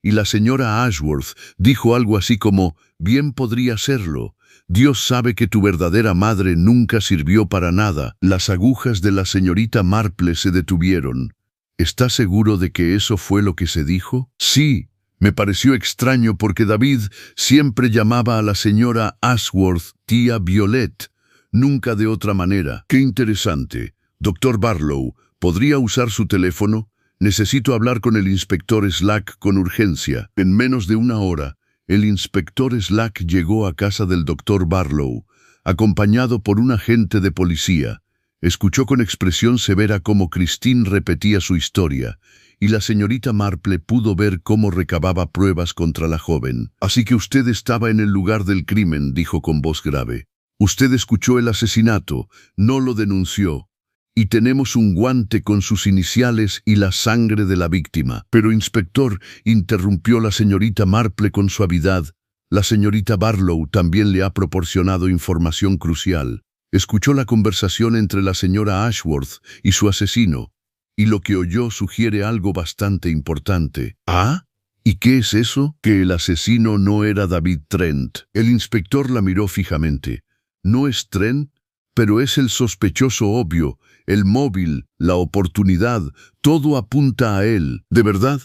A: Y la señora Ashworth dijo algo así como, bien podría serlo. Dios sabe que tu verdadera madre nunca sirvió para nada. Las agujas de la señorita Marple se detuvieron. ¿Estás seguro de que eso fue lo que se dijo? Sí, me pareció extraño porque David siempre llamaba a la señora Ashworth tía Violet, nunca de otra manera. Qué interesante. Doctor Barlow, ¿podría usar su teléfono? Necesito hablar con el inspector Slack con urgencia. En menos de una hora, el inspector Slack llegó a casa del doctor Barlow, acompañado por un agente de policía. Escuchó con expresión severa cómo Christine repetía su historia, y la señorita Marple pudo ver cómo recababa pruebas contra la joven. Así que usted estaba en el lugar del crimen, dijo con voz grave. Usted escuchó el asesinato, no lo denunció. y tenemos un guante con sus iniciales y la sangre de la víctima. Pero, inspector, interrumpió la señorita Marple con suavidad, la señorita Barlow también le ha proporcionado información crucial. Escuchó la conversación entre la señora Ashworth y su asesino, y lo que oyó sugiere algo bastante importante. ¿Ah? ¿Y qué es eso? Que el asesino no era David Trent. El inspector la miró fijamente. ¿No es Trent? Pero es el sospechoso obvio, el móvil, la oportunidad, todo apunta a él. ¿De verdad?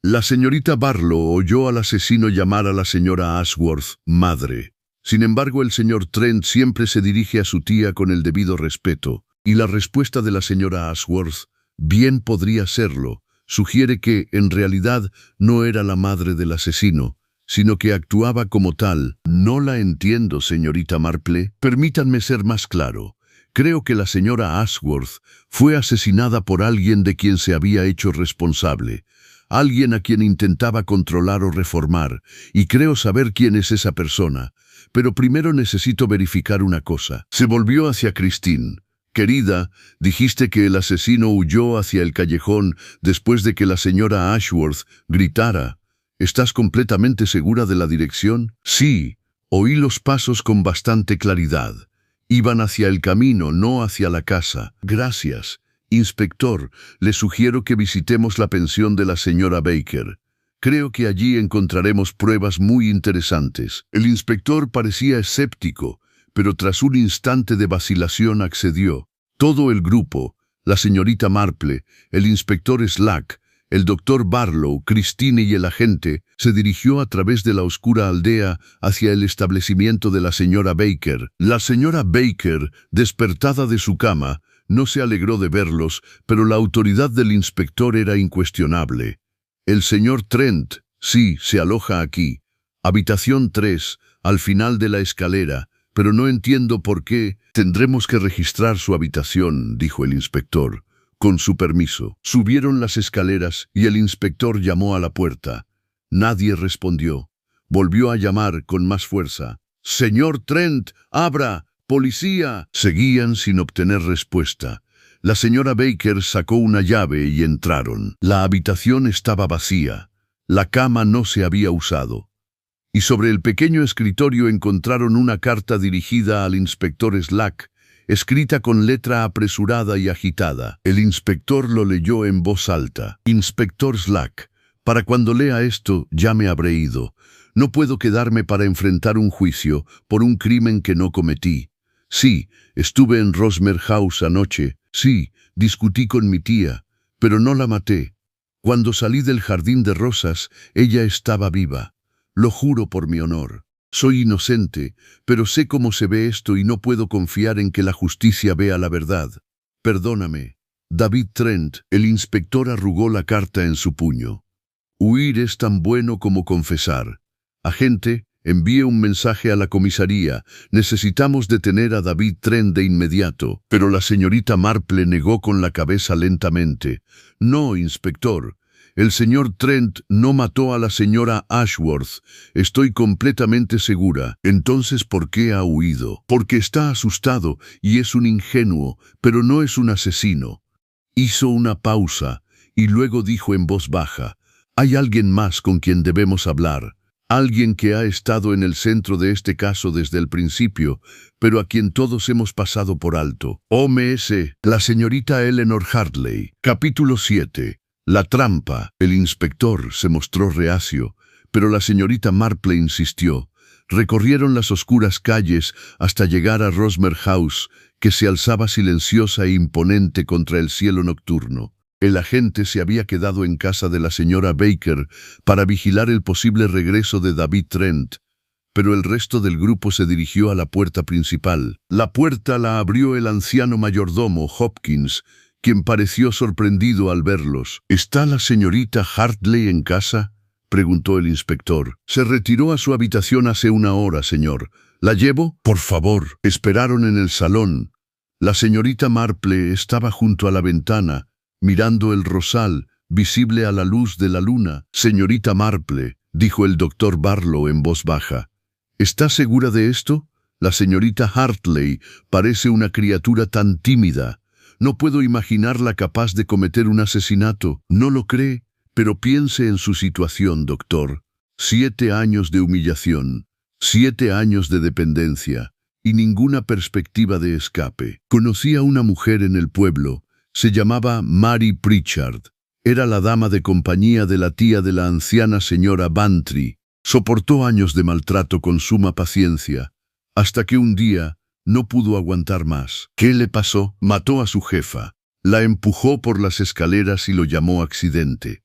A: La señorita Barlow oyó al asesino llamar a la señora Ashworth madre. Sin embargo, el señor Trent siempre se dirige a su tía con el debido respeto, y la respuesta de la señora Ashworth, bien podría serlo, sugiere que, en realidad, no era la madre del asesino, sino que actuaba como tal. No la entiendo, señorita Marple. Permítanme ser más claro. Creo que la señora Ashworth fue asesinada por alguien de quien se había hecho responsable, alguien a quien intentaba controlar o reformar, y creo saber quién es esa persona. Pero primero necesito verificar una cosa. Se volvió hacia Christine. Querida, dijiste que el asesino huyó hacia el callejón después de que la señora Ashworth gritara. ¿Estás completamente segura de la dirección? Sí, oí los pasos con bastante claridad. Iban hacia el camino, no hacia la casa. Gracias. Inspector, le sugiero que visitemos la pensión de la señora Baker. Creo que allí encontraremos pruebas muy interesantes. El inspector parecía escéptico, pero tras un instante de vacilación accedió. Todo el grupo, la señorita Marple, el inspector Slack, el doctor Barlow, Christine y el agente, se dirigió a través de la oscura aldea hacia el establecimiento de la señora Baker. La señora Baker, despertada de su cama, no se alegró de verlos, pero la autoridad del inspector era incuestionable. El señor Trent, sí, se aloja aquí. Habitación 3, al final de la escalera, pero no entiendo por qué. Tendremos que registrar su habitación, dijo el inspector. Con su permiso. Subieron las escaleras y el inspector llamó a la puerta. Nadie respondió. Volvió a llamar con más fuerza. «Señor Trent, abra, policía». Seguían sin obtener respuesta. La señora Baker sacó una llave y entraron. La habitación estaba vacía. La cama no se había usado. Y sobre el pequeño escritorio encontraron una carta dirigida al inspector Slack, escrita con letra apresurada y agitada. El inspector lo leyó en voz alta. «Inspector Slack, para cuando lea esto ya me habré ido. No puedo quedarme para enfrentar un juicio por un crimen que no cometí. Sí, estuve en Rosmer House anoche. Sí, discutí con mi tía, pero no la maté. Cuando salí del jardín de rosas, ella estaba viva. Lo juro por mi honor. Soy inocente, pero sé cómo se ve esto y no puedo confiar en que la justicia vea la verdad. Perdóname. David Trent». El inspector arrugó la carta en su puño. «Huir es tan bueno como confesar. Agente, envíe un mensaje a la comisaría. Necesitamos detener a David Trent de inmediato». Pero la señorita Marple negó con la cabeza lentamente. «No, inspector. El señor Trent no mató a la señora Ashworth. Estoy completamente segura». «Entonces, ¿por qué ha huido?» «Porque está asustado y es un ingenuo, pero no es un asesino». Hizo una pausa y luego dijo en voz baja: «Hay alguien más con quien debemos hablar. Alguien que ha estado en el centro de este caso desde el principio, pero a quien todos hemos pasado por alto. OMS, la señorita Eleanor Hartley». Capítulo 7. La trampa. El inspector se mostró reacio, pero la señorita Marple insistió. Recorrieron las oscuras calles hasta llegar a Rosmer House, que se alzaba silenciosa e imponente contra el cielo nocturno. El agente se había quedado en casa de la señora Baker para vigilar el posible regreso de David Trent, pero el resto del grupo se dirigió a la puerta principal. La puerta la abrió el anciano mayordomo Hopkins, quien pareció sorprendido al verlos. «¿Está la señorita Hartley en casa?», preguntó el inspector. «Se retiró a su habitación hace una hora, señor. ¿La llevo?» «Por favor». Esperaron en el salón. La señorita Marple estaba junto a la ventana, mirando el rosal, visible a la luz de la luna. «Señorita Marple», dijo el doctor Barlow en voz baja. «¿Está segura de esto? La señorita Hartley parece una criatura tan tímida. No puedo imaginarla capaz de cometer un asesinato. ¿No lo cree? Pero piense en su situación, doctor. 7 años de humillación, 7 años de dependencia y ninguna perspectiva de escape. Conocí a una mujer en el pueblo. Se llamaba Mary Pritchard. Era la dama de compañía de la tía de la anciana señora Bantry. Soportó años de maltrato con suma paciencia, hasta que un día no pudo aguantar más. ¿Qué le pasó? Mató a su jefa. La empujó por las escaleras y lo llamó accidente.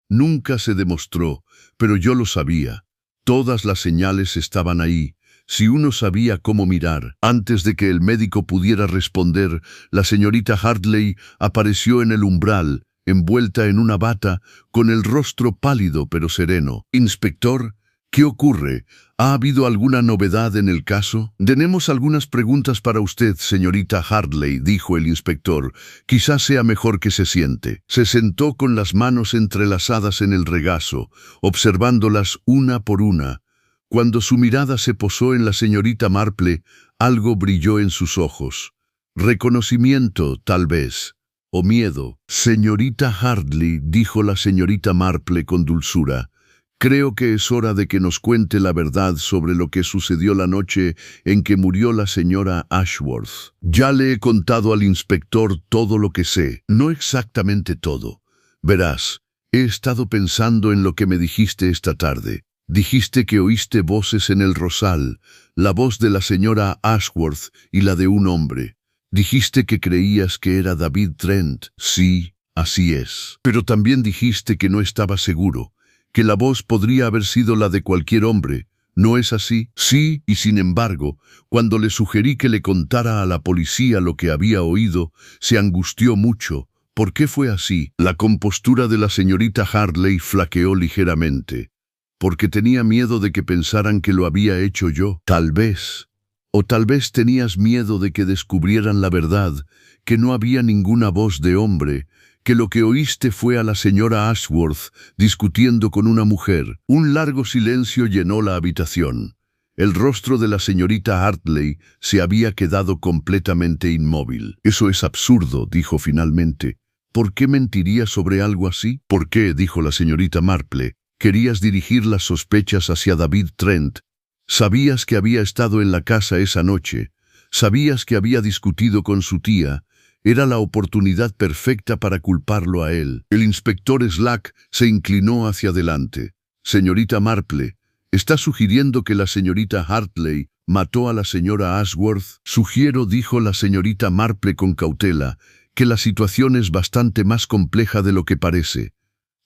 A: Nunca se demostró, pero yo lo sabía. Todas las señales estaban ahí. Si uno sabía cómo mirar. Antes de que el médico pudiera responder, la señorita Hartley apareció en el umbral, envuelta en una bata, con el rostro pálido pero sereno. «Inspector, ¿qué ocurre? ¿Ha habido alguna novedad en el caso?» «Tenemos algunas preguntas para usted, señorita Hartley», dijo el inspector. «Quizás sea mejor que se siente». Se sentó con las manos entrelazadas en el regazo, observándolas una por una. Cuando su mirada se posó en la señorita Marple, algo brilló en sus ojos. Reconocimiento, tal vez, o miedo. «Señorita Hartley», dijo la señorita Marple con dulzura, «creo que es hora de que nos cuente la verdad sobre lo que sucedió la noche en que murió la señora Ashworth». «Ya le he contado al inspector todo lo que sé». «No exactamente todo. Verás, he estado pensando en lo que me dijiste esta tarde. Dijiste que oíste voces en el rosal, la voz de la señora Ashworth y la de un hombre. Dijiste que creías que era David Trent». «Sí, así es. Pero también dijiste que no estaba seguro, que la voz podría haber sido la de cualquier hombre. ¿No es así?» «Sí, y sin embargo, cuando le sugerí que le contara a la policía lo que había oído, se angustió mucho. ¿Por qué fue así?» La compostura de la señorita Hartley flaqueó ligeramente. «Porque tenía miedo de que pensaran que lo había hecho yo». «Tal vez. O tal vez tenías miedo de que descubrieran la verdad, que no había ninguna voz de hombre, que lo que oíste fue a la señora Ashworth discutiendo con una mujer». Un largo silencio llenó la habitación. El rostro de la señorita Hartley se había quedado completamente inmóvil. «Eso es absurdo», dijo finalmente. «¿Por qué mentiría sobre algo así?» «¿Por qué?», dijo la señorita Marple. «Querías dirigir las sospechas hacia David Trent. Sabías que había estado en la casa esa noche. Sabías que había discutido con su tía. Era la oportunidad perfecta para culparlo a él». El inspector Slack se inclinó hacia adelante. «Señorita Marple, ¿está sugiriendo que la señorita Hartley mató a la señora Ashworth?» «Sugiero», dijo la señorita Marple con cautela, «que la situación es bastante más compleja de lo que parece.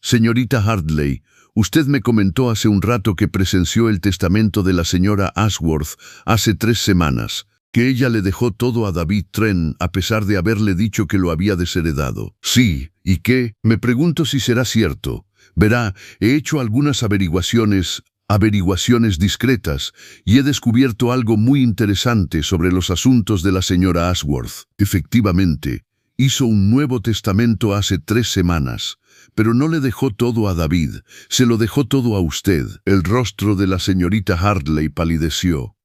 A: Señorita Hartley, usted me comentó hace un rato que presenció el testamento de la señora Ashworth hace 3 semanas, que ella le dejó todo a David Trent a pesar de haberle dicho que lo había desheredado». «Sí, ¿y qué? Me pregunto si será cierto. Verá, he hecho algunas averiguaciones discretas, y he descubierto algo muy interesante sobre los asuntos de la señora Ashworth. Efectivamente, hizo un nuevo testamento hace 3 semanas. Pero no le dejó todo a David, se lo dejó todo a usted». El rostro de la señorita Hartley palideció.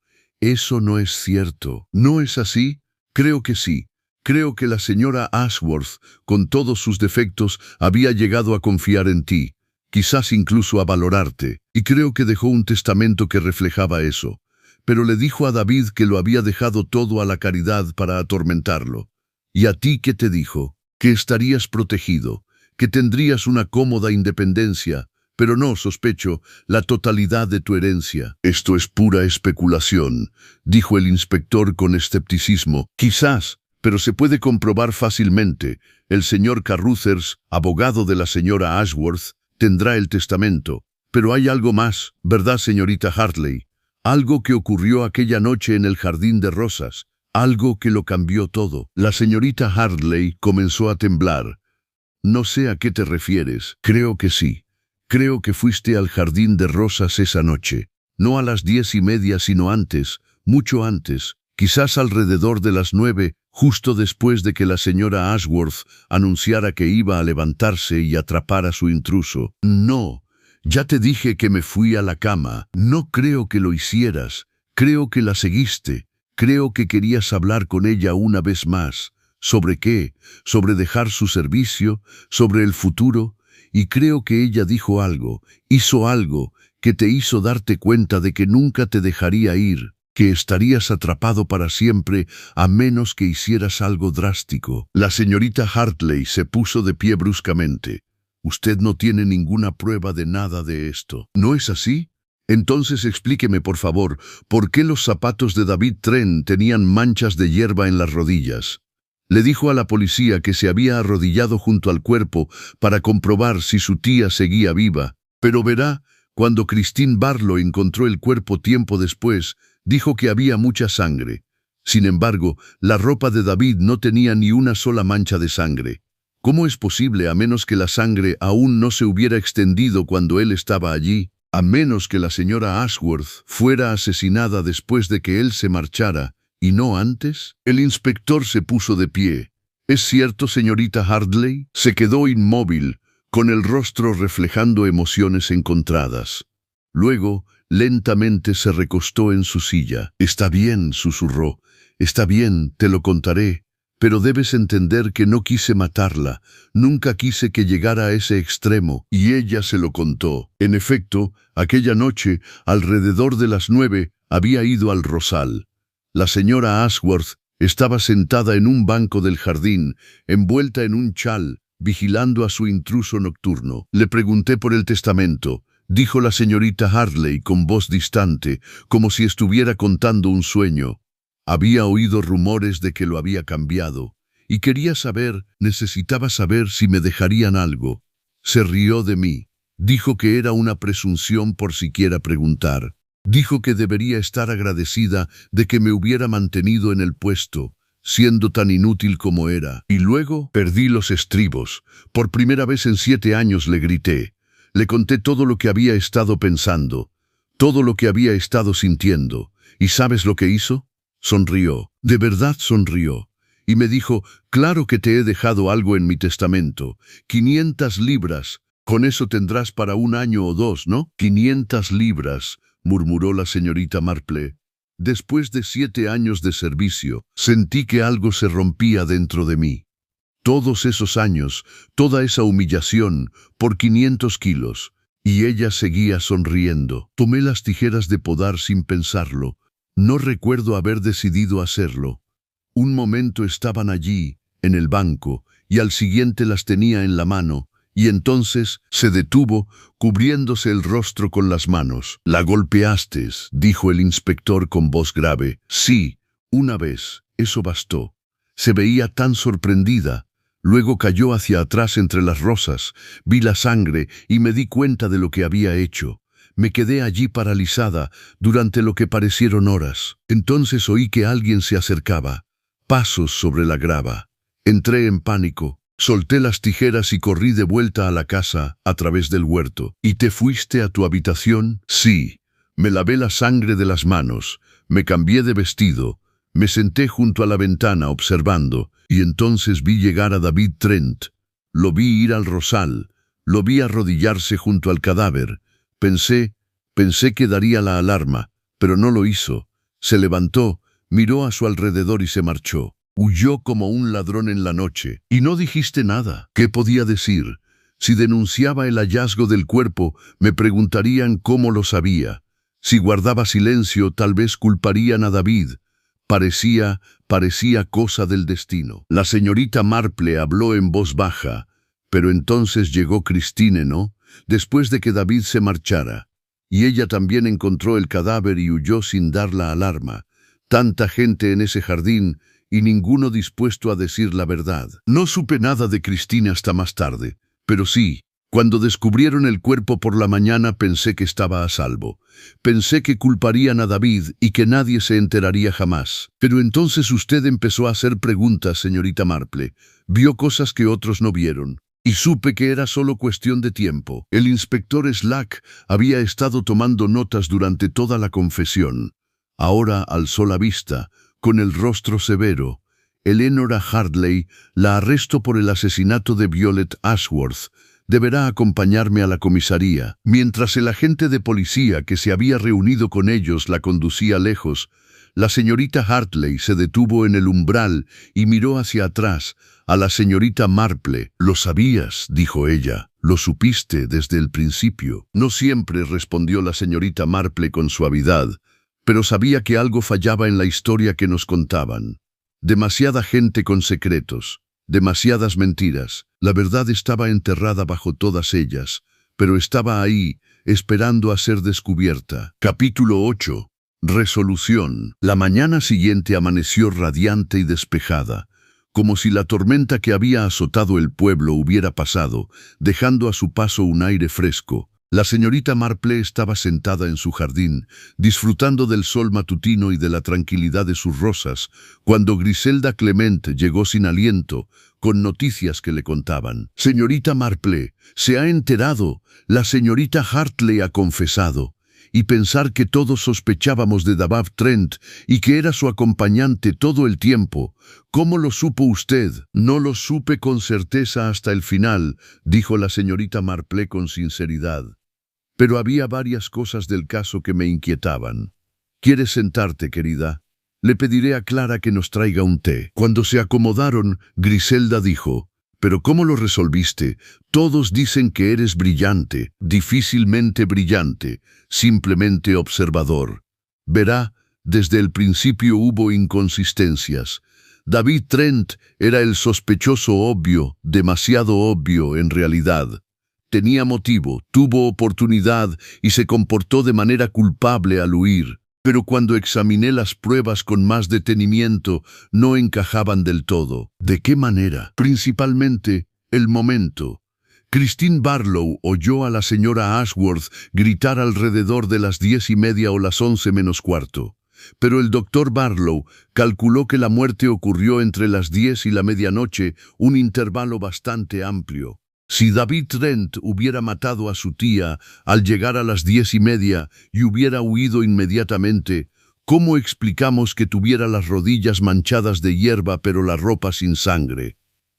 A: «Eso no es cierto». «¿No es así? Creo que sí. Creo que la señora Ashworth, con todos sus defectos, había llegado a confiar en ti, quizás incluso a valorarte, y creo que dejó un testamento que reflejaba eso. Pero le dijo a David que lo había dejado todo a la caridad para atormentarlo. ¿Y a ti qué te dijo? Que estarías protegido, que tendrías una cómoda independencia, pero no, sospecho, la totalidad de tu herencia». «Esto es pura especulación», dijo el inspector con escepticismo. «Quizás, pero se puede comprobar fácilmente. El señor Carruthers, abogado de la señora Ashworth, tendrá el testamento. Pero hay algo más, ¿verdad, señorita Hartley? Algo que ocurrió aquella noche en el jardín de rosas, algo que lo cambió todo». La señorita Hartley comenzó a temblar. «No sé a qué te refieres». «Creo que sí. Creo que fuiste al jardín de rosas esa noche. No a las 10:30, sino antes, mucho antes, quizás alrededor de las 9, justo después de que la señora Ashworth anunciara que iba a levantarse y atrapar a su intruso». «No, ya te dije que me fui a la cama». «No creo que lo hicieras. Creo que la seguiste. Creo que querías hablar con ella una vez más. ¿Sobre qué? Sobre dejar su servicio, sobre el futuro, y creo que ella dijo algo, hizo algo, que te hizo darte cuenta de que nunca te dejaría ir, que estarías atrapado para siempre a menos que hicieras algo drástico. La señorita Hartley se puso de pie bruscamente. Usted no tiene ninguna prueba de nada de esto. ¿No es así? Entonces explíqueme, por favor, ¿por qué los zapatos de David Trent tenían manchas de hierba en las rodillas? Le dijo a la policía que se había arrodillado junto al cuerpo para comprobar si su tía seguía viva. Pero verá, cuando Christine Barlow encontró el cuerpo tiempo después, dijo que había mucha sangre. Sin embargo, la ropa de David no tenía ni una sola mancha de sangre. ¿Cómo es posible a menos que la sangre aún no se hubiera extendido cuando él estaba allí? A menos que la señora Ashworth fuera asesinada después de que él se marchara, ¿y no antes? El inspector se puso de pie. ¿Es cierto, señorita Hartley? Se quedó inmóvil, con el rostro reflejando emociones encontradas. Luego, lentamente se recostó en su silla. «Está bien», susurró. «Está bien, te lo contaré. Pero debes entender que no quise matarla, nunca quise que llegara a ese extremo». Y ella se lo contó. En efecto, aquella noche, alrededor de las 9, había ido al Rosal. La señora Ashworth estaba sentada en un banco del jardín, envuelta en un chal, vigilando a su intruso nocturno. «Le pregunté por el testamento», dijo la señorita Hartley con voz distante, como si estuviera contando un sueño. Había oído rumores de que lo había cambiado, y quería saber, necesitaba saber si me dejarían algo. Se rió de mí. Dijo que era una presunción por siquiera preguntar. Dijo que debería estar agradecida de que me hubiera mantenido en el puesto, siendo tan inútil como era. Y luego perdí los estribos. Por primera vez en 7 años le grité. Le conté todo lo que había estado pensando, todo lo que había estado sintiendo. ¿Y sabes lo que hizo? Sonrió, de verdad sonrió, y me dijo: «Claro que te he dejado algo en mi testamento, 500 libras, con eso tendrás para 1 año o 2, ¿no?» 500 libras, murmuró la señorita Marple. Después de 7 años de servicio, sentí que algo se rompía dentro de mí. Todos esos años, toda esa humillación, por 500 kilos, y ella seguía sonriendo. Tomé las tijeras de podar sin pensarlo. No recuerdo haber decidido hacerlo. Un momento estaban allí, en el banco, y al siguiente las tenía en la mano, y entonces se detuvo, cubriéndose el rostro con las manos. «¿La golpeaste?», dijo el inspector con voz grave. «Sí, una vez, eso bastó». Se veía tan sorprendida. Luego cayó hacia atrás entre las rosas, vi la sangre y me di cuenta de lo que había hecho. Me quedé allí paralizada durante lo que parecieron horas. Entonces oí que alguien se acercaba, pasos sobre la grava. Entré en pánico, solté las tijeras y corrí de vuelta a la casa a través del huerto. «¿Y te fuiste a tu habitación?» «Sí». Me lavé la sangre de las manos, me cambié de vestido, me senté junto a la ventana observando, y entonces vi llegar a David Trent. Lo vi ir al Rosal, lo vi arrodillarse junto al cadáver. Pensé que daría la alarma, pero no lo hizo. Se levantó, miró a su alrededor y se marchó. Huyó como un ladrón en la noche. ¿Y no dijiste nada? ¿Qué podía decir? Si denunciaba el hallazgo del cuerpo, me preguntarían cómo lo sabía. Si guardaba silencio, tal vez culparían a David. Parecía cosa del destino. La señorita Marple habló en voz baja, pero entonces llegó Christine, ¿no? Después de que David se marchara, y ella también encontró el cadáver y huyó sin dar la alarma. Tanta gente en ese jardín y ninguno dispuesto a decir la verdad. No supe nada de Christine hasta más tarde, pero sí, cuando descubrieron el cuerpo por la mañana pensé que estaba a salvo. Pensé que culparían a David y que nadie se enteraría jamás. Pero entonces usted empezó a hacer preguntas, señorita Marple. Vio cosas que otros no vieron. Y supe que era solo cuestión de tiempo. El inspector Slack había estado tomando notas durante toda la confesión. Ahora alzó la vista, con el rostro severo. Eleanor Hartley la arrestó por el asesinato de Violet Ashworth. Deberá acompañarme a la comisaría. Mientras el agente de policía que se había reunido con ellos la conducía lejos, La señorita Hartley se detuvo en el umbral y miró hacia atrás a la señorita Marple. «Lo sabías», dijo ella. «Lo supiste desde el principio». «No siempre», respondió la señorita Marple con suavidad, «pero sabía que algo fallaba en la historia que nos contaban. Demasiada gente con secretos, demasiadas mentiras. La verdad estaba enterrada bajo todas ellas, pero estaba ahí, esperando a ser descubierta». Capítulo 8. Resolución. La mañana siguiente amaneció radiante y despejada, como si la tormenta que había azotado el pueblo hubiera pasado, dejando a su paso un aire fresco. La señorita Marple estaba sentada en su jardín, disfrutando del sol matutino y de la tranquilidad de sus rosas, cuando Griselda Clement llegó sin aliento, con noticias que le contaban. «Señorita Marple, se ha enterado, la señorita Hartley ha confesado. Y pensar que todos sospechábamos de David Trent y que era su acompañante todo el tiempo. ¿Cómo lo supo usted?» «No lo supe con certeza hasta el final», dijo la señorita Marple con sinceridad. «Pero había varias cosas del caso que me inquietaban. ¿Quieres sentarte, querida? Le pediré a Clara que nos traiga un té». Cuando se acomodaron, Griselda dijo: «¿Pero cómo lo resolviste? Todos dicen que eres brillante». «Difícilmente brillante, simplemente observador. Verá, desde el principio hubo inconsistencias. David Trent era el sospechoso obvio, demasiado obvio en realidad. Tenía motivo, tuvo oportunidad y se comportó de manera culpable al huir. Pero cuando examiné las pruebas con más detenimiento, no encajaban del todo». «¿De qué manera?» «Principalmente, el momento. Christine Barlow oyó a la señora Ashworth gritar alrededor de las 10:30 o las 11 menos cuarto. Pero el doctor Barlow calculó que la muerte ocurrió entre las 10 y la medianoche, un intervalo bastante amplio. Si David Trent hubiera matado a su tía al llegar a las 10:30 y hubiera huido inmediatamente, ¿cómo explicamos que tuviera las rodillas manchadas de hierba pero la ropa sin sangre?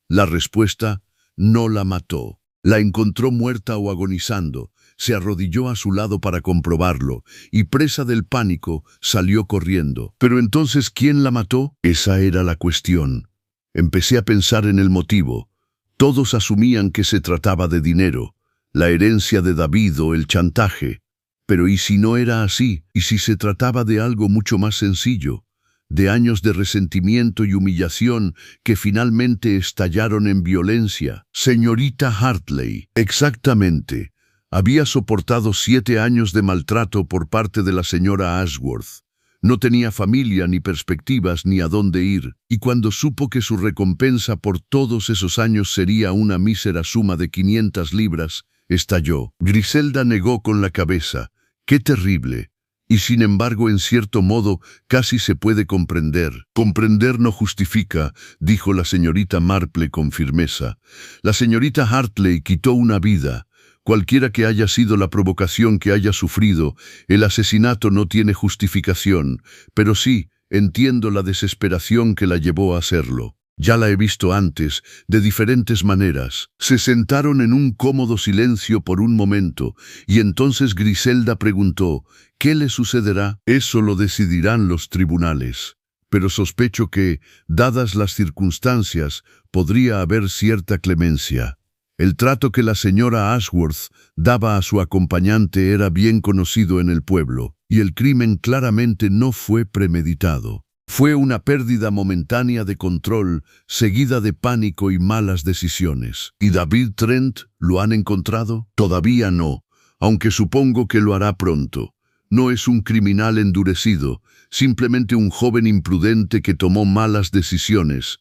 A: La respuesta: no la mató. La encontró muerta o agonizando, se arrodilló a su lado para comprobarlo y, presa del pánico, salió corriendo. ¿Pero entonces quién la mató? Esa era la cuestión. Empecé a pensar en el motivo. Todos asumían que se trataba de dinero, la herencia de David o el chantaje. Pero ¿y si no era así? ¿Y si se trataba de algo mucho más sencillo? De años de resentimiento y humillación que finalmente estallaron en violencia. Señorita Hartley. Exactamente. Había soportado 7 años de maltrato por parte de la señora Ashworth. No tenía familia, ni perspectivas, ni a dónde ir, y cuando supo que su recompensa por todos esos años sería una mísera suma de 500 libras, estalló. Griselda negó con la cabeza. ¡Qué terrible! Y sin embargo, en cierto modo, casi se puede comprender. «Comprender no justifica», dijo la señorita Marple con firmeza. «La señorita Hartley quitó una vida. Cualquiera que haya sido la provocación que haya sufrido, el asesinato no tiene justificación, pero sí, entiendo la desesperación que la llevó a hacerlo. Ya la he visto antes, de diferentes maneras». Se sentaron en un cómodo silencio por un momento, y entonces Griselda preguntó: «¿Qué le sucederá?» «Eso lo decidirán los tribunales. Pero sospecho que, dadas las circunstancias, podría haber cierta clemencia. El trato que la señora Ashworth daba a su acompañante era bien conocido en el pueblo, y el crimen claramente no fue premeditado. Fue una pérdida momentánea de control, seguida de pánico y malas decisiones». «¿Y David Trent lo han encontrado?» «Todavía no, aunque supongo que lo hará pronto. No es un criminal endurecido, simplemente un joven imprudente que tomó malas decisiones.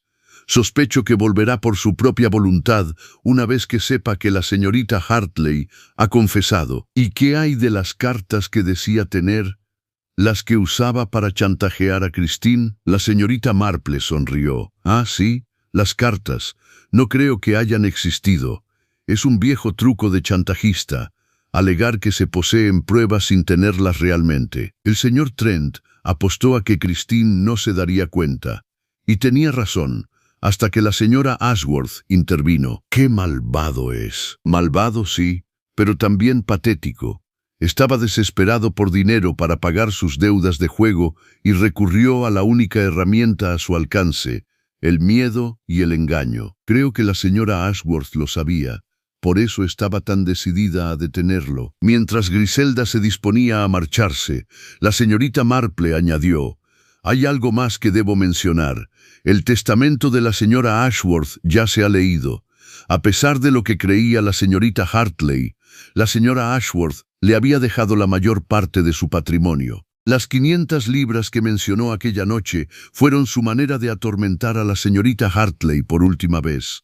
A: Sospecho que volverá por su propia voluntad una vez que sepa que la señorita Hartley ha confesado». «¿Y qué hay de las cartas que decía tener? ¿Las que usaba para chantajear a Christine?» La señorita Marple sonrió. «Ah, sí, las cartas. No creo que hayan existido. Es un viejo truco de chantajista, alegar que se poseen pruebas sin tenerlas realmente. El señor Trent apostó a que Christine no se daría cuenta. Y tenía razón, hasta que la señora Ashworth intervino». «¡Qué malvado es!» «Malvado, sí, pero también patético. Estaba desesperado por dinero para pagar sus deudas de juego y recurrió a la única herramienta a su alcance, el miedo y el engaño. Creo que la señora Ashworth lo sabía, por eso estaba tan decidida a detenerlo. Mientras Griselda se disponía a marcharse, la señorita Marple añadió: «Hay algo más que debo mencionar. El testamento de la señora Ashworth ya se ha leído. A pesar de lo que creía la señorita Hartley, la señora Ashworth le había dejado la mayor parte de su patrimonio. Las 500 libras que mencionó aquella noche fueron su manera de atormentar a la señorita Hartley por última vez.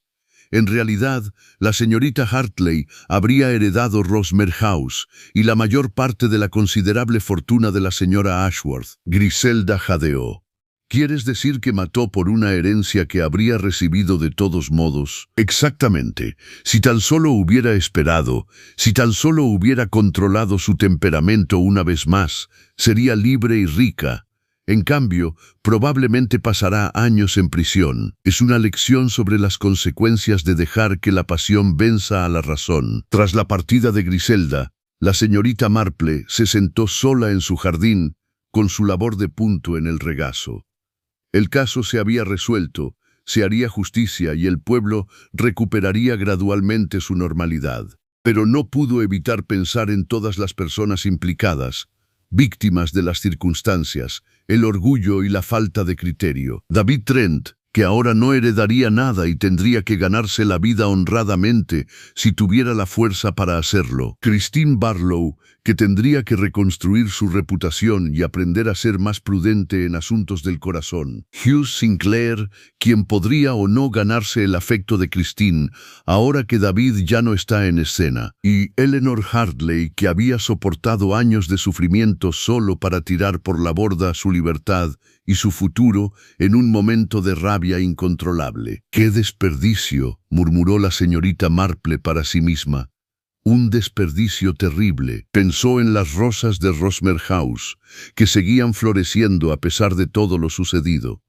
A: En realidad, la señorita Hartley habría heredado Rosmer House y la mayor parte de la considerable fortuna de la señora Ashworth». Griselda jadeó. «¿Quieres decir que mató por una herencia que habría recibido de todos modos?» «Exactamente. Si tan solo hubiera esperado, si tan solo hubiera controlado su temperamento una vez más, sería libre y rica. En cambio, probablemente pasará años en prisión. Es una lección sobre las consecuencias de dejar que la pasión venza a la razón». Tras la partida de Griselda, la señorita Marple se sentó sola en su jardín, con su labor de punto en el regazo. El caso se había resuelto, se haría justicia y el pueblo recuperaría gradualmente su normalidad. Pero no pudo evitar pensar en todas las personas implicadas, víctimas de las circunstancias, el orgullo y la falta de criterio. David Trent, que ahora no heredaría nada y tendría que ganarse la vida honradamente si tuviera la fuerza para hacerlo. Christine Barlow, que tendría que reconstruir su reputación y aprender a ser más prudente en asuntos del corazón. Hugh Sinclair, quien podría o no ganarse el afecto de Christine, ahora que David ya no está en escena. Y Eleanor Hartley, que había soportado años de sufrimiento solo para tirar por la borda su libertad y su futuro en un momento de rabia incontrolable. «¡Qué desperdicio!», murmuró la señorita Marple para sí misma. «Un desperdicio terrible». Pensó en las rosas de Rosmer House, que seguían floreciendo a pesar de todo lo sucedido.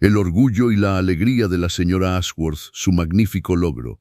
A: El orgullo y la alegría de la señora Ashworth, su magnífico logro.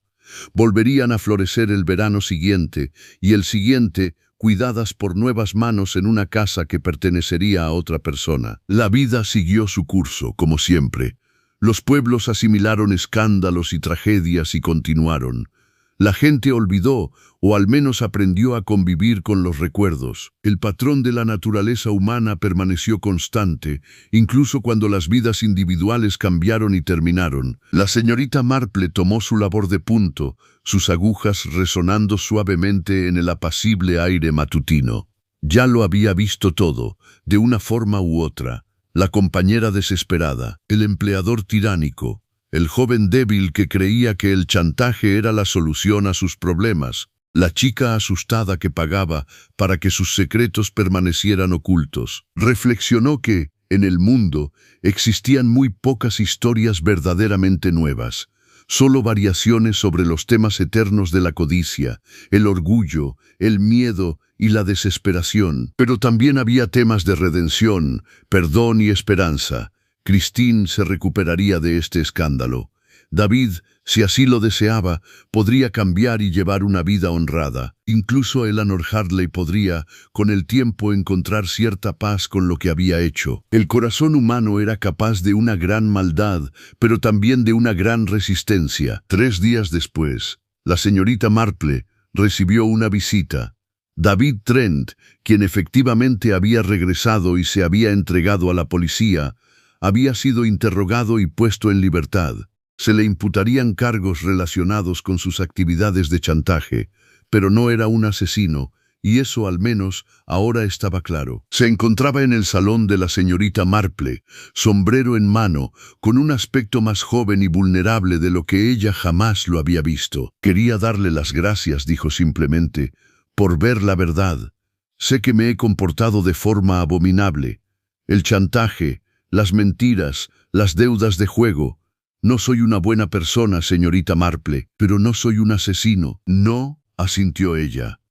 A: Volverían a florecer el verano siguiente, y el siguiente, cuidadas por nuevas manos en una casa que pertenecería a otra persona. La vida siguió su curso, como siempre. Los pueblos asimilaron escándalos y tragedias y continuaron. La gente olvidó, o al menos aprendió a convivir con los recuerdos. El patrón de la naturaleza humana permaneció constante, incluso cuando las vidas individuales cambiaron y terminaron. La señorita Marple tomó su labor de punto, sus agujas resonando suavemente en el apacible aire matutino. Ya lo había visto todo, de una forma u otra. La compañera desesperada, el empleador tiránico, el joven débil que creía que el chantaje era la solución a sus problemas, la chica asustada que pagaba para que sus secretos permanecieran ocultos. Reflexionó que, en el mundo, existían muy pocas historias verdaderamente nuevas, solo variaciones sobre los temas eternos de la codicia, el orgullo, el miedo y la desesperación. Pero también había temas de redención, perdón y esperanza. Christine se recuperaría de este escándalo. David, si así lo deseaba, podría cambiar y llevar una vida honrada. Incluso Eleanor Hartley podría, con el tiempo, encontrar cierta paz con lo que había hecho. El corazón humano era capaz de una gran maldad, pero también de una gran resistencia. 3 días después, la señorita Marple recibió una visita. David Trent, quien efectivamente había regresado y se había entregado a la policía, había sido interrogado y puesto en libertad. Se le imputarían cargos relacionados con sus actividades de chantaje, pero no era un asesino, y eso al menos ahora estaba claro. Se encontraba en el salón de la señorita Marple, sombrero en mano, con un aspecto más joven y vulnerable de lo que ella jamás lo había visto. «Quería darle las gracias», dijo simplemente, «por ver la verdad. Sé que me he comportado de forma abominable. El chantaje, las mentiras, las deudas de juego. No soy una buena persona, señorita Marple, pero no soy un asesino». «No», asintió ella.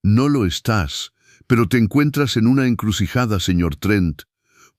A: «No lo estás, pero te encuentras en una encrucijada, señor Trent.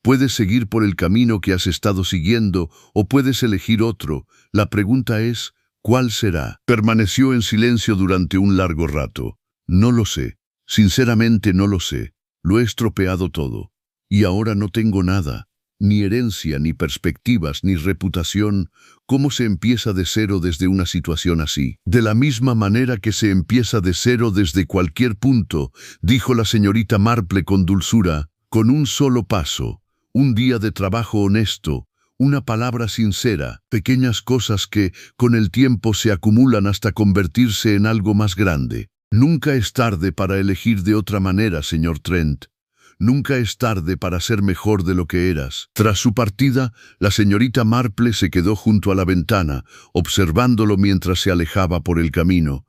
A: Puedes seguir por el camino que has estado siguiendo o puedes elegir otro. La pregunta es, ¿cuál será?». Permaneció en silencio durante un largo rato. «No lo sé», Sinceramente no lo sé. Lo he estropeado todo. Y ahora no tengo nada. Ni herencia, ni perspectivas, ni reputación. ¿Cómo se empieza de cero desde una situación así? De la misma manera que se empieza de cero desde cualquier punto, dijo la señorita Marple con dulzura, con un solo paso, un día de trabajo honesto, una palabra sincera, pequeñas cosas que, con el tiempo, se acumulan hasta convertirse en algo más grande. Nunca es tarde para elegir de otra manera, señor Trent. Nunca es tarde para ser mejor de lo que eras. Tras su partida, la señorita Marple se quedó junto a la ventana, observándolo mientras se alejaba por el camino.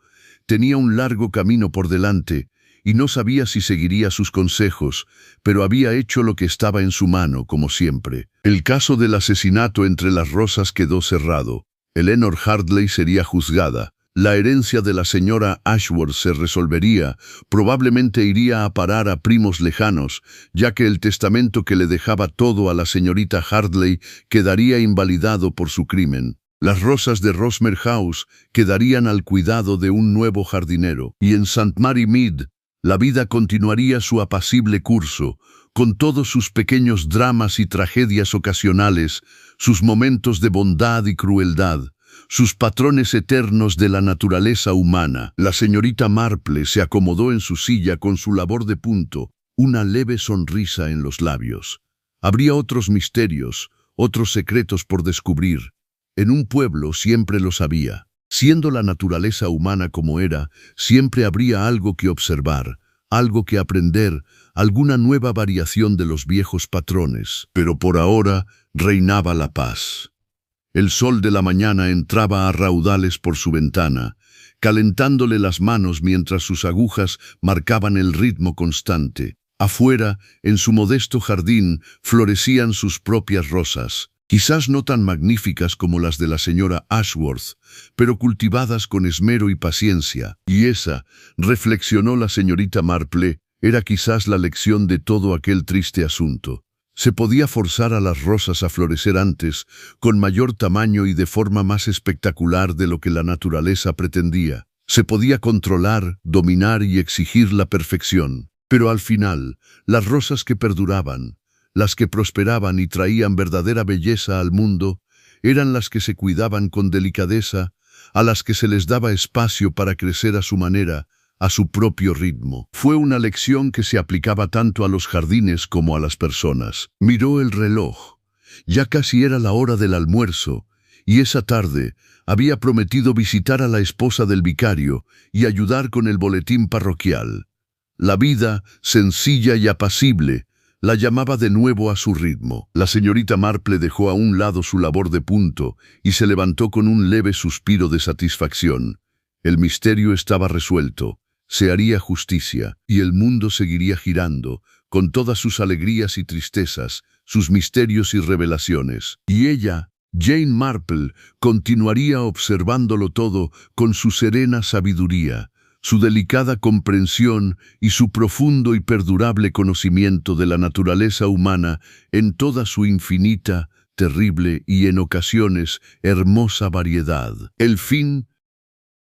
A: Tenía un largo camino por delante, y no sabía si seguiría sus consejos, pero había hecho lo que estaba en su mano, como siempre. El caso del asesinato entre las Rosas quedó cerrado. Eleanor Hartley sería juzgada. La herencia de la señora Ashworth se resolvería, probablemente iría a parar a primos lejanos, ya que el testamento que le dejaba todo a la señorita Hartley quedaría invalidado por su crimen. Las Rosas de Rosmer House quedarían al cuidado de un nuevo jardinero, y en St. Mary Mead la vida continuaría su apacible curso, con todos sus pequeños dramas y tragedias ocasionales, sus momentos de bondad y crueldad, sus patrones eternos de la naturaleza humana. La señorita Marple se acomodó en su silla con su labor de punto, una leve sonrisa en los labios. Habría otros misterios, otros secretos por descubrir. En un pueblo siempre los había. Siendo la naturaleza humana como era, siempre habría algo que observar, algo que aprender, alguna nueva variación de los viejos patrones. Pero por ahora reinaba la paz. El sol de la mañana entraba a raudales por su ventana, calentándole las manos mientras sus agujas marcaban el ritmo constante. Afuera, en su modesto jardín, florecían sus propias rosas, quizás no tan magníficas como las de la señora Ashworth, pero cultivadas con esmero y paciencia. Y esa, reflexionó la señorita Marple, era quizás la lección de todo aquel triste asunto. Se podía forzar a las rosas a florecer antes, con mayor tamaño y de forma más espectacular de lo que la naturaleza pretendía. Se podía controlar, dominar y exigir la perfección. Pero al final, las rosas que perduraban, las que prosperaban y traían verdadera belleza al mundo, eran las que se cuidaban con delicadeza, a las que se les daba espacio para crecer a su manera, a su propio ritmo. Fue una lección que se aplicaba tanto a los jardines como a las personas. Miró el reloj. Ya casi era la hora del almuerzo, y esa tarde había prometido visitar a la esposa del vicario y ayudar con el boletín parroquial. La vida, sencilla y apacible, la llamaba de nuevo a su ritmo. La señorita Marple dejó a un lado su labor de punto y se levantó con un leve suspiro de satisfacción. El misterio estaba resuelto. Se haría justicia, y el mundo seguiría girando, con todas sus alegrías y tristezas, sus misterios y revelaciones. Y ella, Jane Marple, continuaría observándolo todo con su serena sabiduría, su delicada comprensión y su profundo y perdurable conocimiento de la naturaleza humana en toda su infinita, terrible y en ocasiones hermosa variedad. El fin